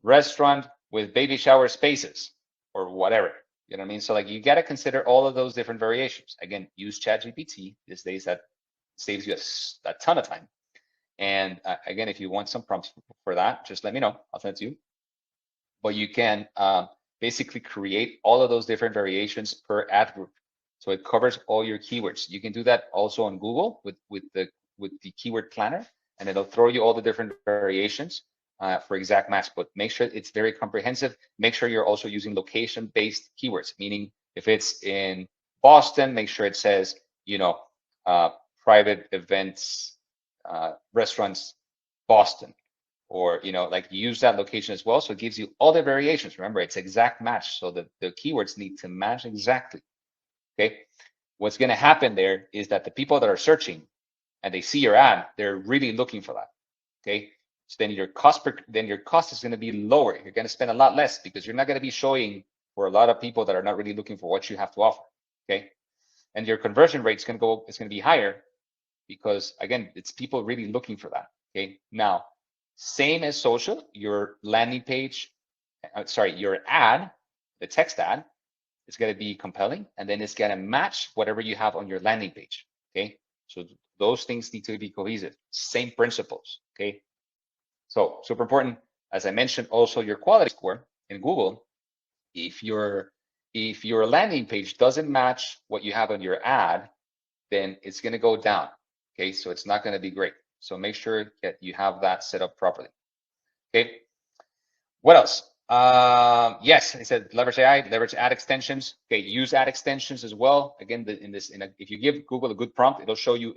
restaurant with baby shower spaces or whatever. You know what I mean? So like you got to consider all of those different variations. Again, use ChatGPT these days. That saves you a ton of time. And again, if you want some prompts for that, just let me know. I'll send it to you. But you can basically create all of those different variations per ad group. So it covers all your keywords. You can do that also on Google with the keyword planner, and it'll throw you all the different variations for exact match. But make sure it's very comprehensive. Make sure you're also using location-based keywords, meaning if it's in Boston, make sure it says, private events, restaurants, Boston, or like use that location as well. So it gives you all the variations. Remember, it's exact match. So the keywords need to match exactly. Okay. What's going to happen there is that the people that are searching and they see your ad, they're really looking for that. Okay. So then your cost is going to be lower. You're going to spend a lot less because you're not going to be showing for a lot of people that are not really looking for what you have to offer. Okay. And your conversion rate is going to be higher because again, it's people really looking for that. Okay. Now, same as social, your landing page, your ad, the text ad, is going to be compelling, and then it's going to match whatever you have on your landing page. Okay. So those things need to be cohesive. Same principles. Okay. So super important. As I mentioned, also your quality score in Google. If your landing page doesn't match what you have on your ad, then it's going to go down. Okay. So it's not going to be great. So make sure that you have that set up properly. Okay. What else? Yes, I said leverage AI, leverage ad extensions. Okay, use ad extensions as well. Again, if you give Google a good prompt, it'll throw you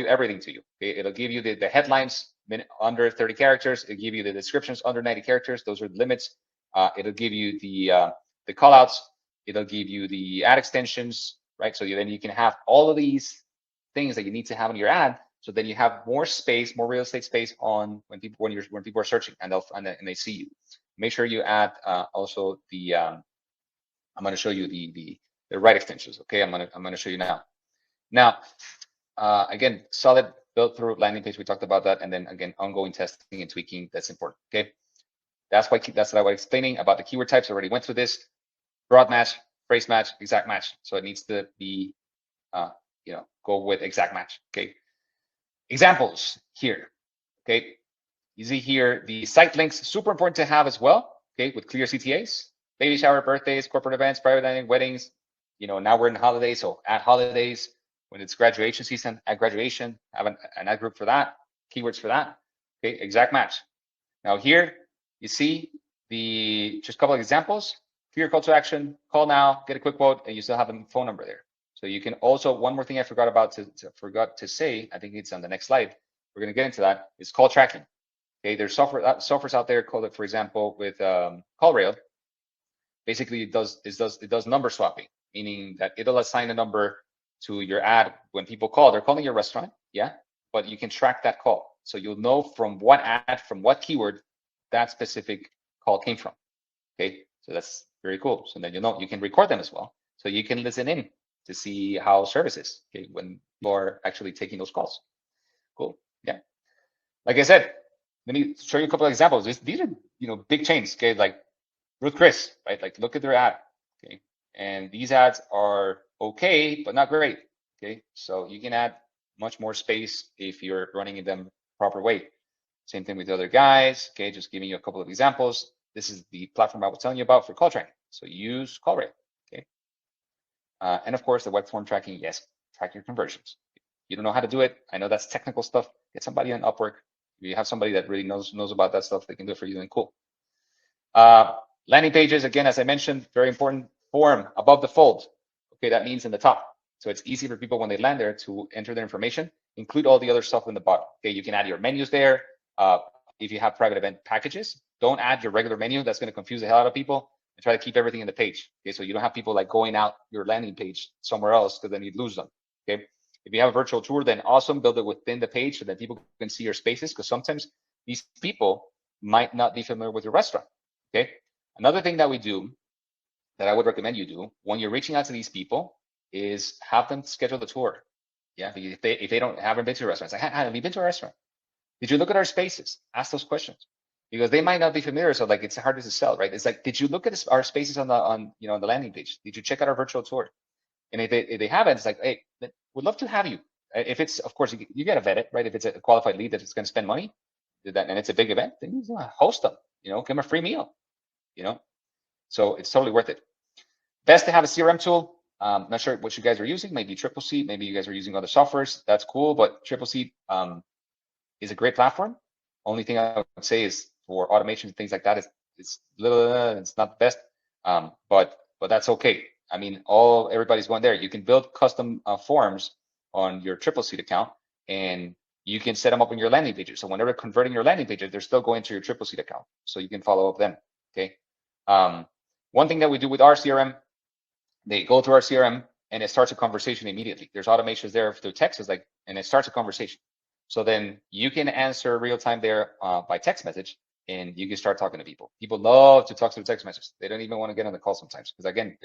everything to you. Okay, it'll give you the headlines under 30 characters. It'll give you the descriptions under 90 characters. Those are the limits. It'll give you the call outs. It'll give you the ad extensions, right? So then you can have all of these things that you need to have in your ad. So then you have more space, more real estate space on when people are searching and they see you. Make sure you add also the. I'm going to show you the right extensions. Okay, I'm going to show you now. Now, again, solid built through landing page. We talked about that, and then again, ongoing testing and tweaking. That's important. Okay, that's what I was explaining about the keyword types. I already went through this. Broad match, phrase match, exact match. So it needs to be, go with exact match. Okay. Examples here. Okay. You see here the site links, super important to have as well. Okay, with clear CTAs, baby shower, birthdays, corporate events, private dining, weddings. Now we're in holidays, so at holidays, when it's graduation season, at graduation, have an ad group for that, keywords for that. Okay, exact match. Now here you see just a couple of examples. Clear call to action, call now, get a quick quote, and you still have a phone number there. So you can also, one more thing I forgot to say, I think it's on the next slide. We're going to get into that, is call tracking. Okay, there's softwares out there called it, for example, with CallRail. Basically, it does number swapping, meaning that it'll assign a number to your ad when people call. They're calling your restaurant, yeah, but you can track that call, so you'll know from what ad, from what keyword that specific call came from. Okay, so that's very cool. So then you can record them as well, so you can listen in to see how service is, okay, when you're actually taking those calls. Cool, yeah. Like I said, let me show you a couple of examples. These are big chains, okay, like Ruth Chris, right? Like look at their ad, okay, and these ads are okay, but not great, okay. So you can add much more space if you're running them proper way. Same thing with the other guys, okay. Just giving you a couple of examples. This is the platform I was telling you about for call tracking. So use CallRail, okay. And of course the web form tracking. Yes, track your conversions. You don't know how to do it. I know that's technical stuff. Get somebody on Upwork. If you have somebody that really knows about that stuff, they can do it for you, and cool. Landing pages, again, as I mentioned, very important. Form above the fold. Okay, that means in the top. So it's easy for people when they land there to enter their information. include all the other stuff in the bottom. Okay, you can add your menus there. If you have private event packages, don't add your regular menu. That's going to confuse the hell out of people. And try to keep everything in the page. Okay, so you don't have people like going out your landing page somewhere else because then you'd lose them. Okay, if you have a virtual tour, then awesome. Build it within the page so that people can see your spaces, because sometimes these people might not be familiar with your restaurant. Okay, another thing that we do that I would recommend you do when you're reaching out to these people is have them schedule the tour. Yeah, if they haven't been to a restaurant, it's like, have you been to a restaurant? Did you look at our spaces? Ask those questions, because they might not be familiar. So like, it's harder to sell, right? It's like, did you look at our spaces on the landing page? Did you check out our virtual tour? And if they haven't, it's like, hey, we'd love to have you. If it's, of course, you got to vet it, right? If it's a qualified lead that is going to spend money, and it's a big event, then you host them. Give them a free meal. So it's totally worth it. Best to have a CRM tool. Not sure what you guys are using. Maybe Triple C. Maybe you guys are using other softwares. That's cool, but Triple C is a great platform. Only thing I would say is for automation and things like that, it's not the best, but that's okay. I mean, everybody's going there. You can build custom forms on your Triple Seat account, and you can set them up on your landing pages. So whenever converting your landing pages, they're still going to your Triple Seat account, so you can follow up them. Okay. One thing that we do with our CRM, they go to our CRM and it starts a conversation immediately. There's automations there through text, and it starts a conversation. So then you can answer real time there by text message, and you can start talking to people. People love to talk through text messages. They don't even want to get on the call sometimes, because again,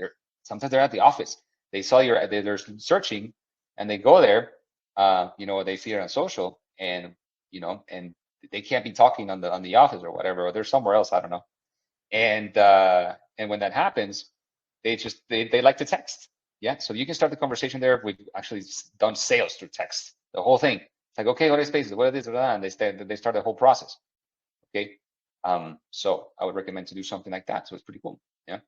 sometimes they're at the office. They saw they're searching, and they go there. They see it on social, and and they can't be talking on the office or whatever, or they're somewhere else. I don't know. And when that happens, they like to text. Yeah, so you can start the conversation there. We've actually done sales through text, the whole thing. It's like, okay, what are spaces? What are this? And they start the whole process. Okay, so I would recommend to do something like that. So it's pretty cool. Yeah,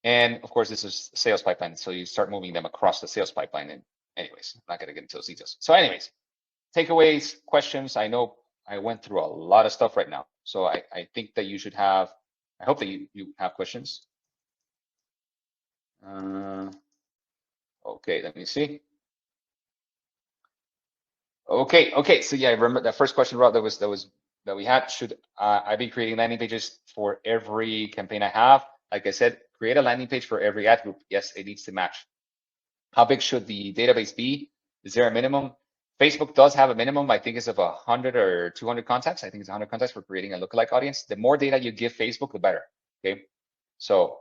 and of course this is sales pipeline, so you start moving them across the sales pipeline. And anyways, I'm not gonna get into those details. So anyways, takeaways, questions. I know I went through a lot of stuff right now, so I think that you should have. I hope that you have questions. Okay, let me see. Okay. So yeah, I remember that first question, Rob, that we had. Should I be creating landing pages for every campaign I have? Like I said, create a landing page for every ad group. Yes, it needs to match. How big should the database be? Is there a minimum? Facebook does have a minimum. I think it's of 100 or 200 contacts. I think it's 100 contacts for creating a lookalike audience. The more data you give Facebook, the better. Okay, so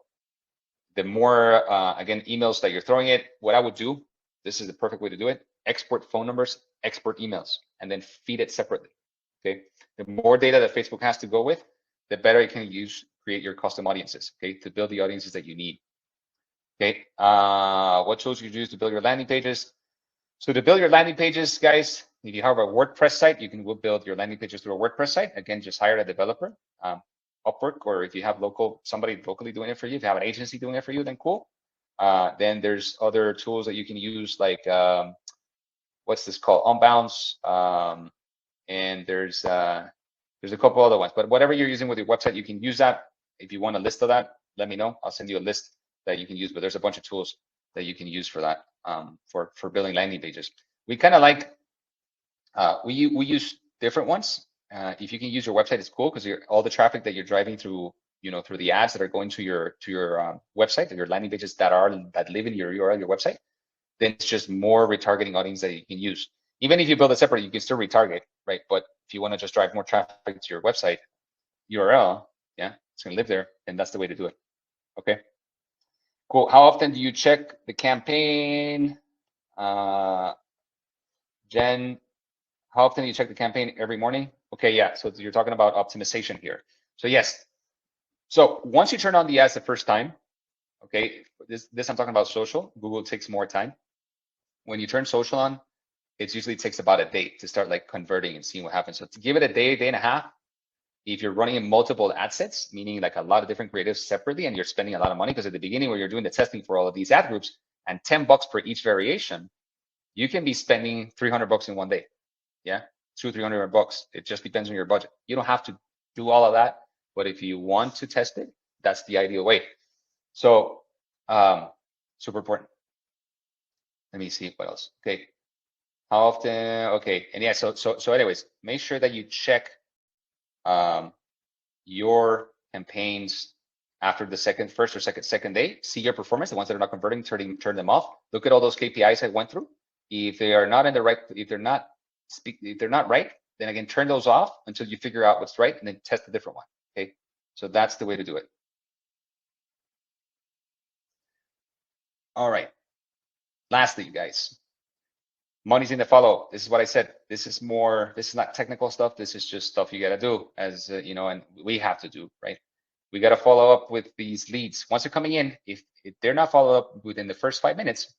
the more again emails that you're throwing it. What I would do, this is the perfect way to do it: export phone numbers, export emails, and then feed it separately. Okay, the more data that Facebook has to go with, the better it can create your custom audiences. Okay, to build the audiences that you need. Okay, what tools you use to build your landing pages? So to build your landing pages, guys, if you have a WordPress site, you can build your landing pages through a WordPress site. Again, just hire a developer, Upwork, or if you have somebody locally doing it for you, if you have an agency doing it for you, then cool. Then there's other tools that you can use, like what's this called, Unbounce, and there's a couple other ones. But whatever you're using with your website, you can use that. If you want a list of that, let me know. I'll send you a list that you can use. But there's a bunch of tools that you can use for that, for building landing pages. We kind of like we use different ones. If you can use your website, it's cool, because all the traffic that you're driving through, through the ads that are going to your website, your landing pages that live in your URL, your website, then it's just more retargeting audience that you can use. Even if you build it separate, you can still retarget, right? But if you want to just drive more traffic to your website URL, yeah, it's gonna live there, and that's the way to do it. Okay, cool. How often do you check the campaign? Jen, how often do you check the campaign? Every morning? Okay, yeah, so you're talking about optimization here. So yes, so once you turn on the ads the first time, okay, this I'm talking about social. Google takes more time. When you turn social on, it usually takes about a day to start like converting and seeing what happens. So to give it a day and a half, if you're running in multiple ad sets, meaning like a lot of different creatives separately, and you're spending a lot of money, because at the beginning where you're doing the testing for all of these ad groups, and $10 per each variation, you can be spending $300 in one day. Yeah, $200-300. It just depends on your budget. You don't have to do all of that, but if you want to test it, that's the ideal way. So super important. Let me see what else. Okay, How often? Okay. And yeah, so anyways, make sure that you check your campaigns after the first or second day. See your performance. The ones that are not converting, turn them off. Look at all those KPIs I went through. If they are not in the right, if they're not right, then again, turn those off until you figure out what's right, and then test a different one. Okay. So that's the way to do it. All right. Lastly, you guys, money's in the follow. This is what I said. This is not technical stuff. This is just stuff you got to do as, and we have to do, right? We got to follow up with these leads. Once they're coming in, if they're not followed up within the first 5 minutes,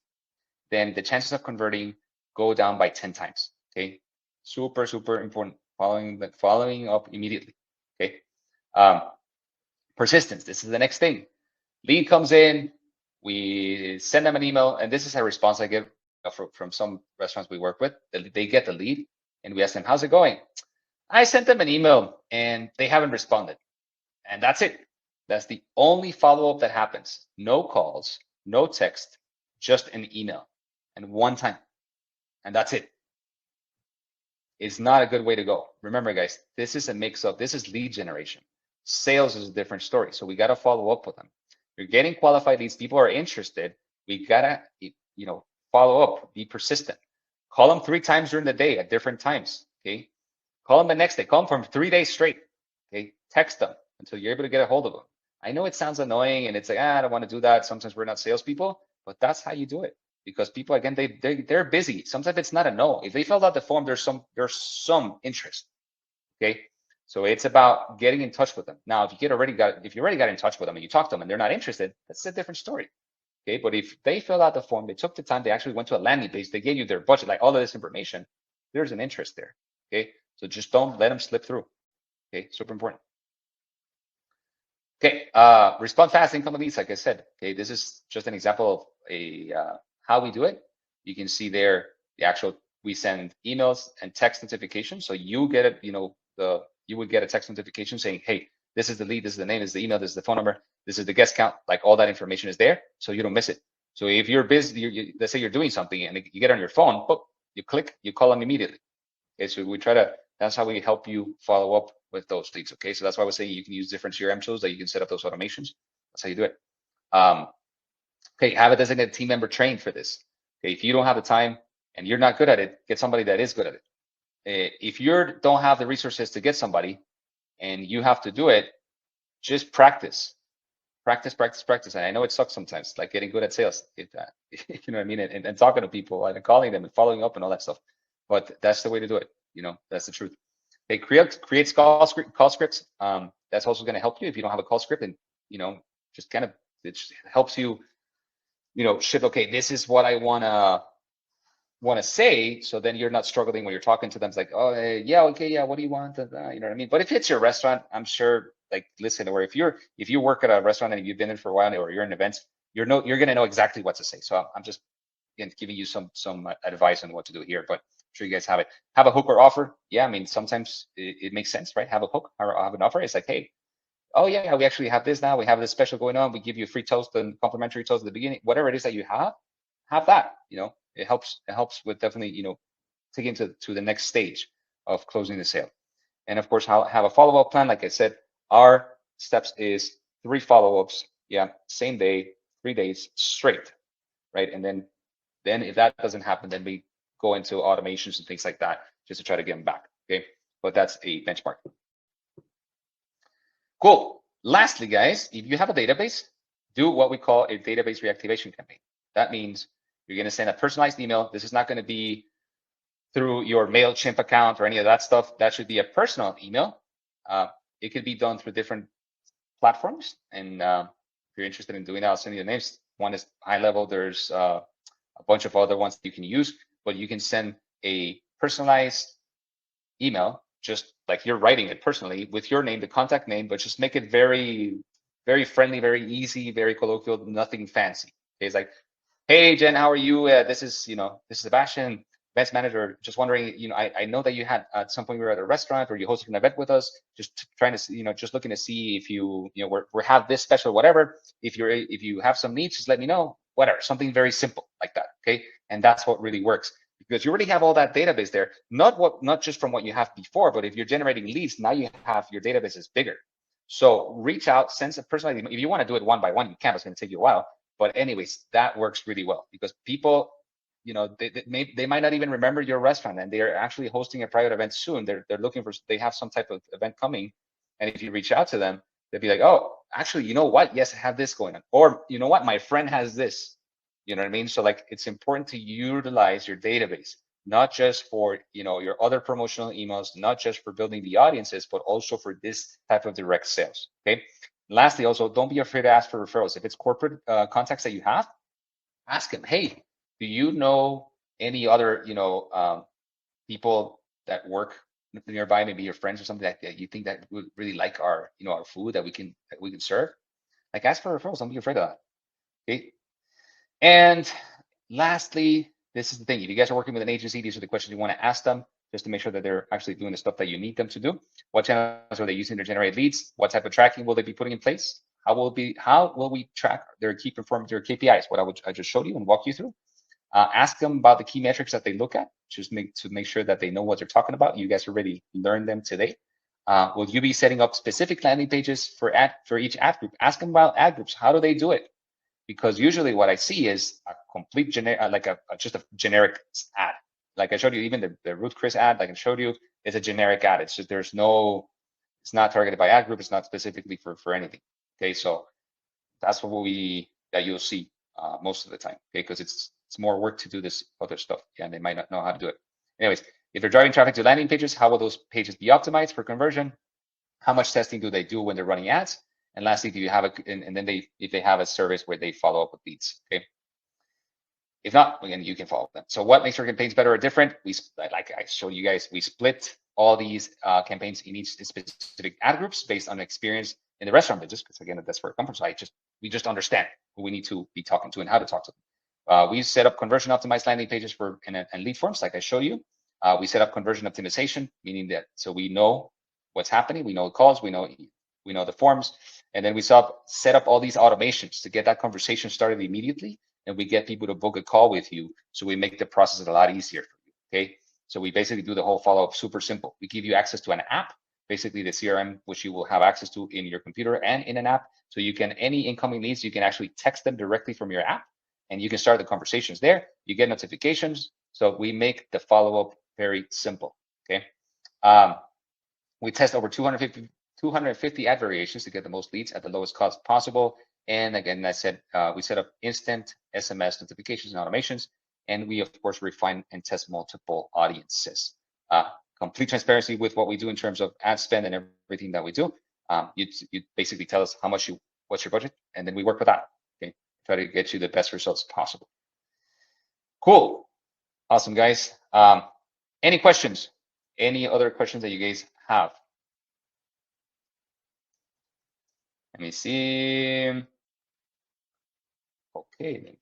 then the chances of converting go down by 10 times. Okay. Super, super important. Following up immediately. Okay. Persistence. This is the next thing. Lead comes in, we send them an email, and this is a response I get from some restaurants we work with. They get the lead, and we ask them, how's it going? I sent them an email, and they haven't responded. And that's it. That's the only follow-up that happens. No calls, no text, just an email, and one time. And that's it. It's not a good way to go. Remember, guys, this is a mix of, this is lead generation. Sales is a different story. So we got to follow up with them. You're getting qualified leads. People are interested. We got to, follow up, be persistent. Call them 3 times during the day at different times. Okay. Call them the next day. Call them for 3 days straight. Okay. Text them until you're able to get a hold of them. I know it sounds annoying and it's like, I don't want to do that. Sometimes we're not salespeople, but that's how you do it. Because people, again, they're busy. Sometimes it's not a no. If they filled out the form, there's some interest. Okay. So it's about getting in touch with them. Now, if you already got in touch with them and you talk to them and they're not interested, that's a different story. Okay. But if they filled out the form, they took the time, they actually went to a landing page, they gave you their budget, like all of this information, there's an interest there. Okay. So just don't let them slip through. Okay. Super important. Okay. Respond fast, incoming leads, like I said. Okay. This is just an example of how we do it. You can see there we send emails and text notifications. So you get it, you would get a text notification saying, hey, this is the lead, this is the name, this is the email, this is the phone number, this is the guest count, like all that information is there, so you don't miss it. So if you're busy, let's say you're doing something and you get on your phone, you click, you call them immediately. Okay, so that's how we help you follow up with those leads. Okay, so that's why I was saying you can use different CRM tools that you can set up those automations. That's how you do it. Okay, have a designated team member trained for this. Okay, if you don't have the time and you're not good at it, get somebody that is good at it. If you don't have the resources to get somebody and you have to do it, just practice. And I know it sucks sometimes, like getting good at sales, you know what I mean? And talking to people and calling them and following up and all that stuff. But that's the way to do it. That's the truth. They create call scripts. That's also going to help you if you don't have a call script, and just kind of, it helps you, shit, okay, this is what I want to say, so then you're not struggling when you're talking to them. It's like, oh, yeah, okay, yeah, what do you want? You know what I mean? But if it's your restaurant, I'm sure, like, listen, or if you work at a restaurant and you've been in for a while, or you're in events, you're gonna know exactly what to say. So I'm just, again, giving you some advice on what to do here, but I'm sure you guys have it. Have a hook or offer. Yeah, I mean, sometimes it makes sense, right? Have a hook or have an offer. It's like, hey, oh yeah, we actually have this now. We have this special going on. We give you a free toast and complimentary toast at the beginning. Whatever it is that you have that. It helps with definitely, taking to the next stage of closing the sale. And of course, have a follow-up plan. Like I said, our steps is 3 follow-ups. Yeah, same day, 3 days straight, right? And then if that doesn't happen, then we go into automations and things like that just to try to get them back. Okay, but that's a benchmark. Cool. Lastly, guys, if you have a database, do what we call a database reactivation campaign. That means you're going to send a personalized email. This is not going to be through your MailChimp account or any of that stuff. That should be a personal email. It could be done through different platforms. And if you're interested in doing that, I'll send you the names. One is high level. There's a bunch of other ones you can use, but you can send a personalized email, just like you're writing it personally with your name, the contact name, but just make it very, very friendly, very easy, very colloquial, nothing fancy. Okay, it's like, hey, Jen, how are you? This is Sebastian, events manager. Just wondering, I know that you had at some point we were at a restaurant or you hosted an event with us. Just trying to, just looking to see if we have this special whatever. If you have some needs, just let me know. Whatever, something very simple like that. Okay, and that's what really works. because you already have all that database there. Not just from what you have before, but if you're generating leads, now you have your database is bigger. So reach out, send a personalized email. If you want to do it one by one, you can. It's going to take you a while. But anyways, that works really well because people, they might not even remember your restaurant, and they are actually hosting a private event soon. They're looking for, they have some type of event coming, and if you reach out to them, they'll be like, oh, actually, you know what? Yes, I have this going on, or you know what? My friend has this. You know what I mean? So like, it's important to utilize your database, not just for your other promotional emails, not just for building the audiences, but also for this type of direct sales. Okay. Lastly, also, don't be afraid to ask for referrals. If it's corporate contacts that you have, ask them, hey, do you know any other people that work nearby, maybe your friends or something that you think that would really like our our food that we can serve? Like, ask for referrals. Don't be afraid of that. Okay. And lastly, this is the thing. If you guys are working with an agency, these are the questions you want to ask them just to make sure that they're actually doing the stuff that you need them to do. What channels are they using to generate leads? What type of tracking will they be putting in place? How will we track their key performance, their KPIs? What I just showed you and walk you through. Ask them about the key metrics that they look at, just to make sure that they know what they're talking about. You guys already learned them today. Will you be setting up specific landing pages for each ad group? Ask them about ad groups. How do they do it? Because usually what I see is a complete generic, just a generic ad. Like I showed you, even the Ruth Chris ad, like I showed you, is a generic ad. It's just it's not targeted by ad group. It's not specifically for anything. Okay, so that's that you'll see most of the time. Okay, because it's more work to do this other stuff. Yeah, and they might not know how to do it. Anyways, if they're driving traffic to landing pages, how will those pages be optimized for conversion? How much testing do they do when they're running ads? And lastly, do you have if they have a service where they follow up with leads? Okay. If not, again, you can follow up them. So what makes your campaigns better or different? Like I showed you guys, we split all these campaigns in each specific ad groups based on experience in the restaurant business, because again, that's where it comes from. So we just understand who we need to be talking to and how to talk to them. We set up conversion optimized landing pages and lead forms, like I showed you. We set up conversion optimization, meaning that so we know what's happening, we know the calls, we know the forms, and then we set up all these automations to get that conversation started immediately, and we get people to book a call with you, so we make the process a lot easier for you. Okay, so we basically do the whole follow-up super simple. We give you access to an app, basically the CRM, which you will have access to in your computer and in an app. So you can, any incoming leads, you can actually text them directly from your app, and you can start the conversations there. You get notifications. So we make the follow-up very simple. Okay. We test over 250 ad variations to get the most leads at the lowest cost possible. And again, I said, we set up instant SMS notifications and automations. And we, of course, refine and test multiple audiences. Complete transparency with what we do in terms of ad spend and everything that we do. You basically tell us what's your budget, and then we work with that. Okay, try to get you the best results possible. Cool, awesome, guys. Any questions? Any other questions that you guys have? Let me see. Okay,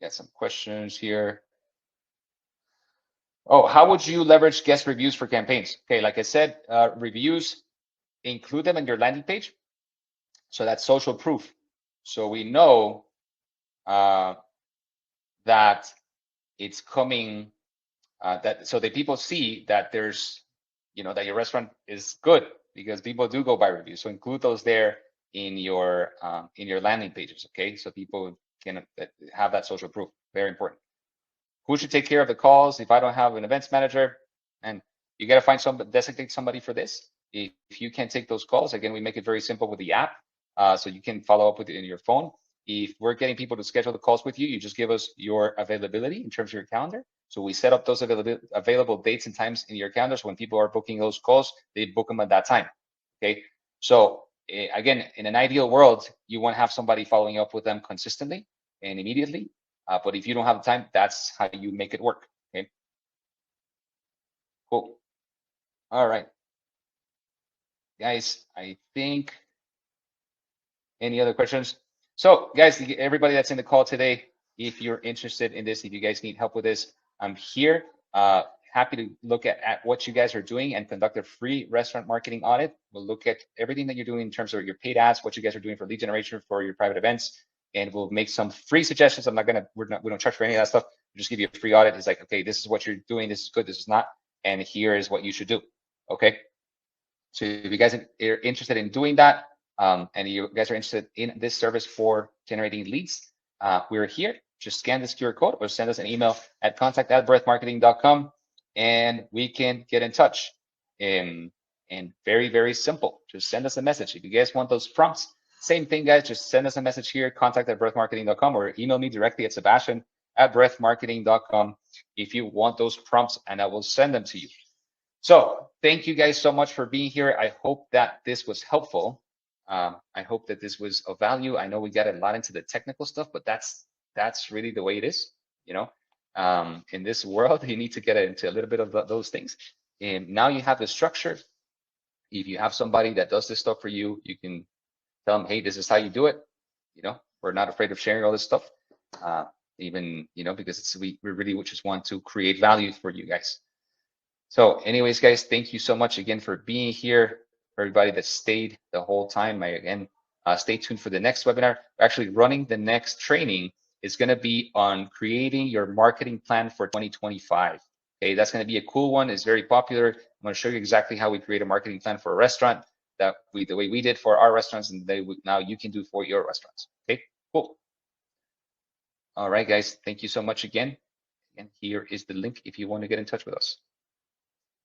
got some questions here. Oh, how would you leverage guest reviews for campaigns? Okay, like I said, reviews, include them in your landing page. So that's social proof. So we know that it's coming, so that people see that there's, that your restaurant is good, because people do go by reviews. So include those there in your landing pages. Okay, so people can have that social proof. Very important. Who should take care of the calls if I don't have an events manager? And you got to designate somebody for this. If you can't take those calls, again, we make it very simple with the app. So you can follow up with it in your phone. If we're getting people to schedule the calls with you, you just give us your availability in terms of your calendar. So we set up those available dates and times in your calendar. So when people are booking those calls, they book them at that time. Okay. So again, in an ideal world, you want to have somebody following up with them consistently and immediately. But if you don't have the time, that's how you make it work. Okay. Cool. All right, guys, I think any other questions? So guys, everybody that's in the call today, if you're interested in this, if you guys need help with this, I'm here. Happy to look at what you guys are doing and conduct a free restaurant marketing audit. We'll look at everything that you're doing in terms of your paid ads, what you guys are doing for lead generation for your private events, and we'll make some free suggestions. We don't charge for any of that stuff. We'll just give you a free audit. It's like, okay, this is what you're doing. This is good. This is not. And here is what you should do. Okay. So if you guys are interested in doing that, and you guys are interested in this service for generating leads, we're here. Just scan this QR code or send us an email at contact@breathmarketing.com and we can get in touch. And very, very simple. Just send us a message. If you guys want those prompts, same thing, guys. Just send us a message here, contact@breathmarketing.com, or email me directly at sebastian@breathmarketing.com if you want those prompts, and I will send them to you. So thank you guys so much for being here. I hope that this was helpful. I hope that this was of value. I know we got a lot into the technical stuff, but that's really the way it is. You know, in this world, you need to get into a little bit of those things. And now you have the structure. If you have somebody that does this stuff for you, you can tell them, hey, this is how you do it. You know, we're not afraid of sharing all this stuff. Even, you know, because we really just want to create value for you guys. So anyways, guys, thank you so much again for being here. For everybody that stayed the whole time, stay tuned for the next webinar. We're actually running the next training. It's going to be on creating your marketing plan for 2025. Okay, that's going to be a cool one. It's very popular. I'm going to show you exactly how we create a marketing plan for a restaurant the way we did for our restaurants, and now you can do for your restaurants. Okay, cool. All right, guys, thank you so much again. And here is the link if you want to get in touch with us.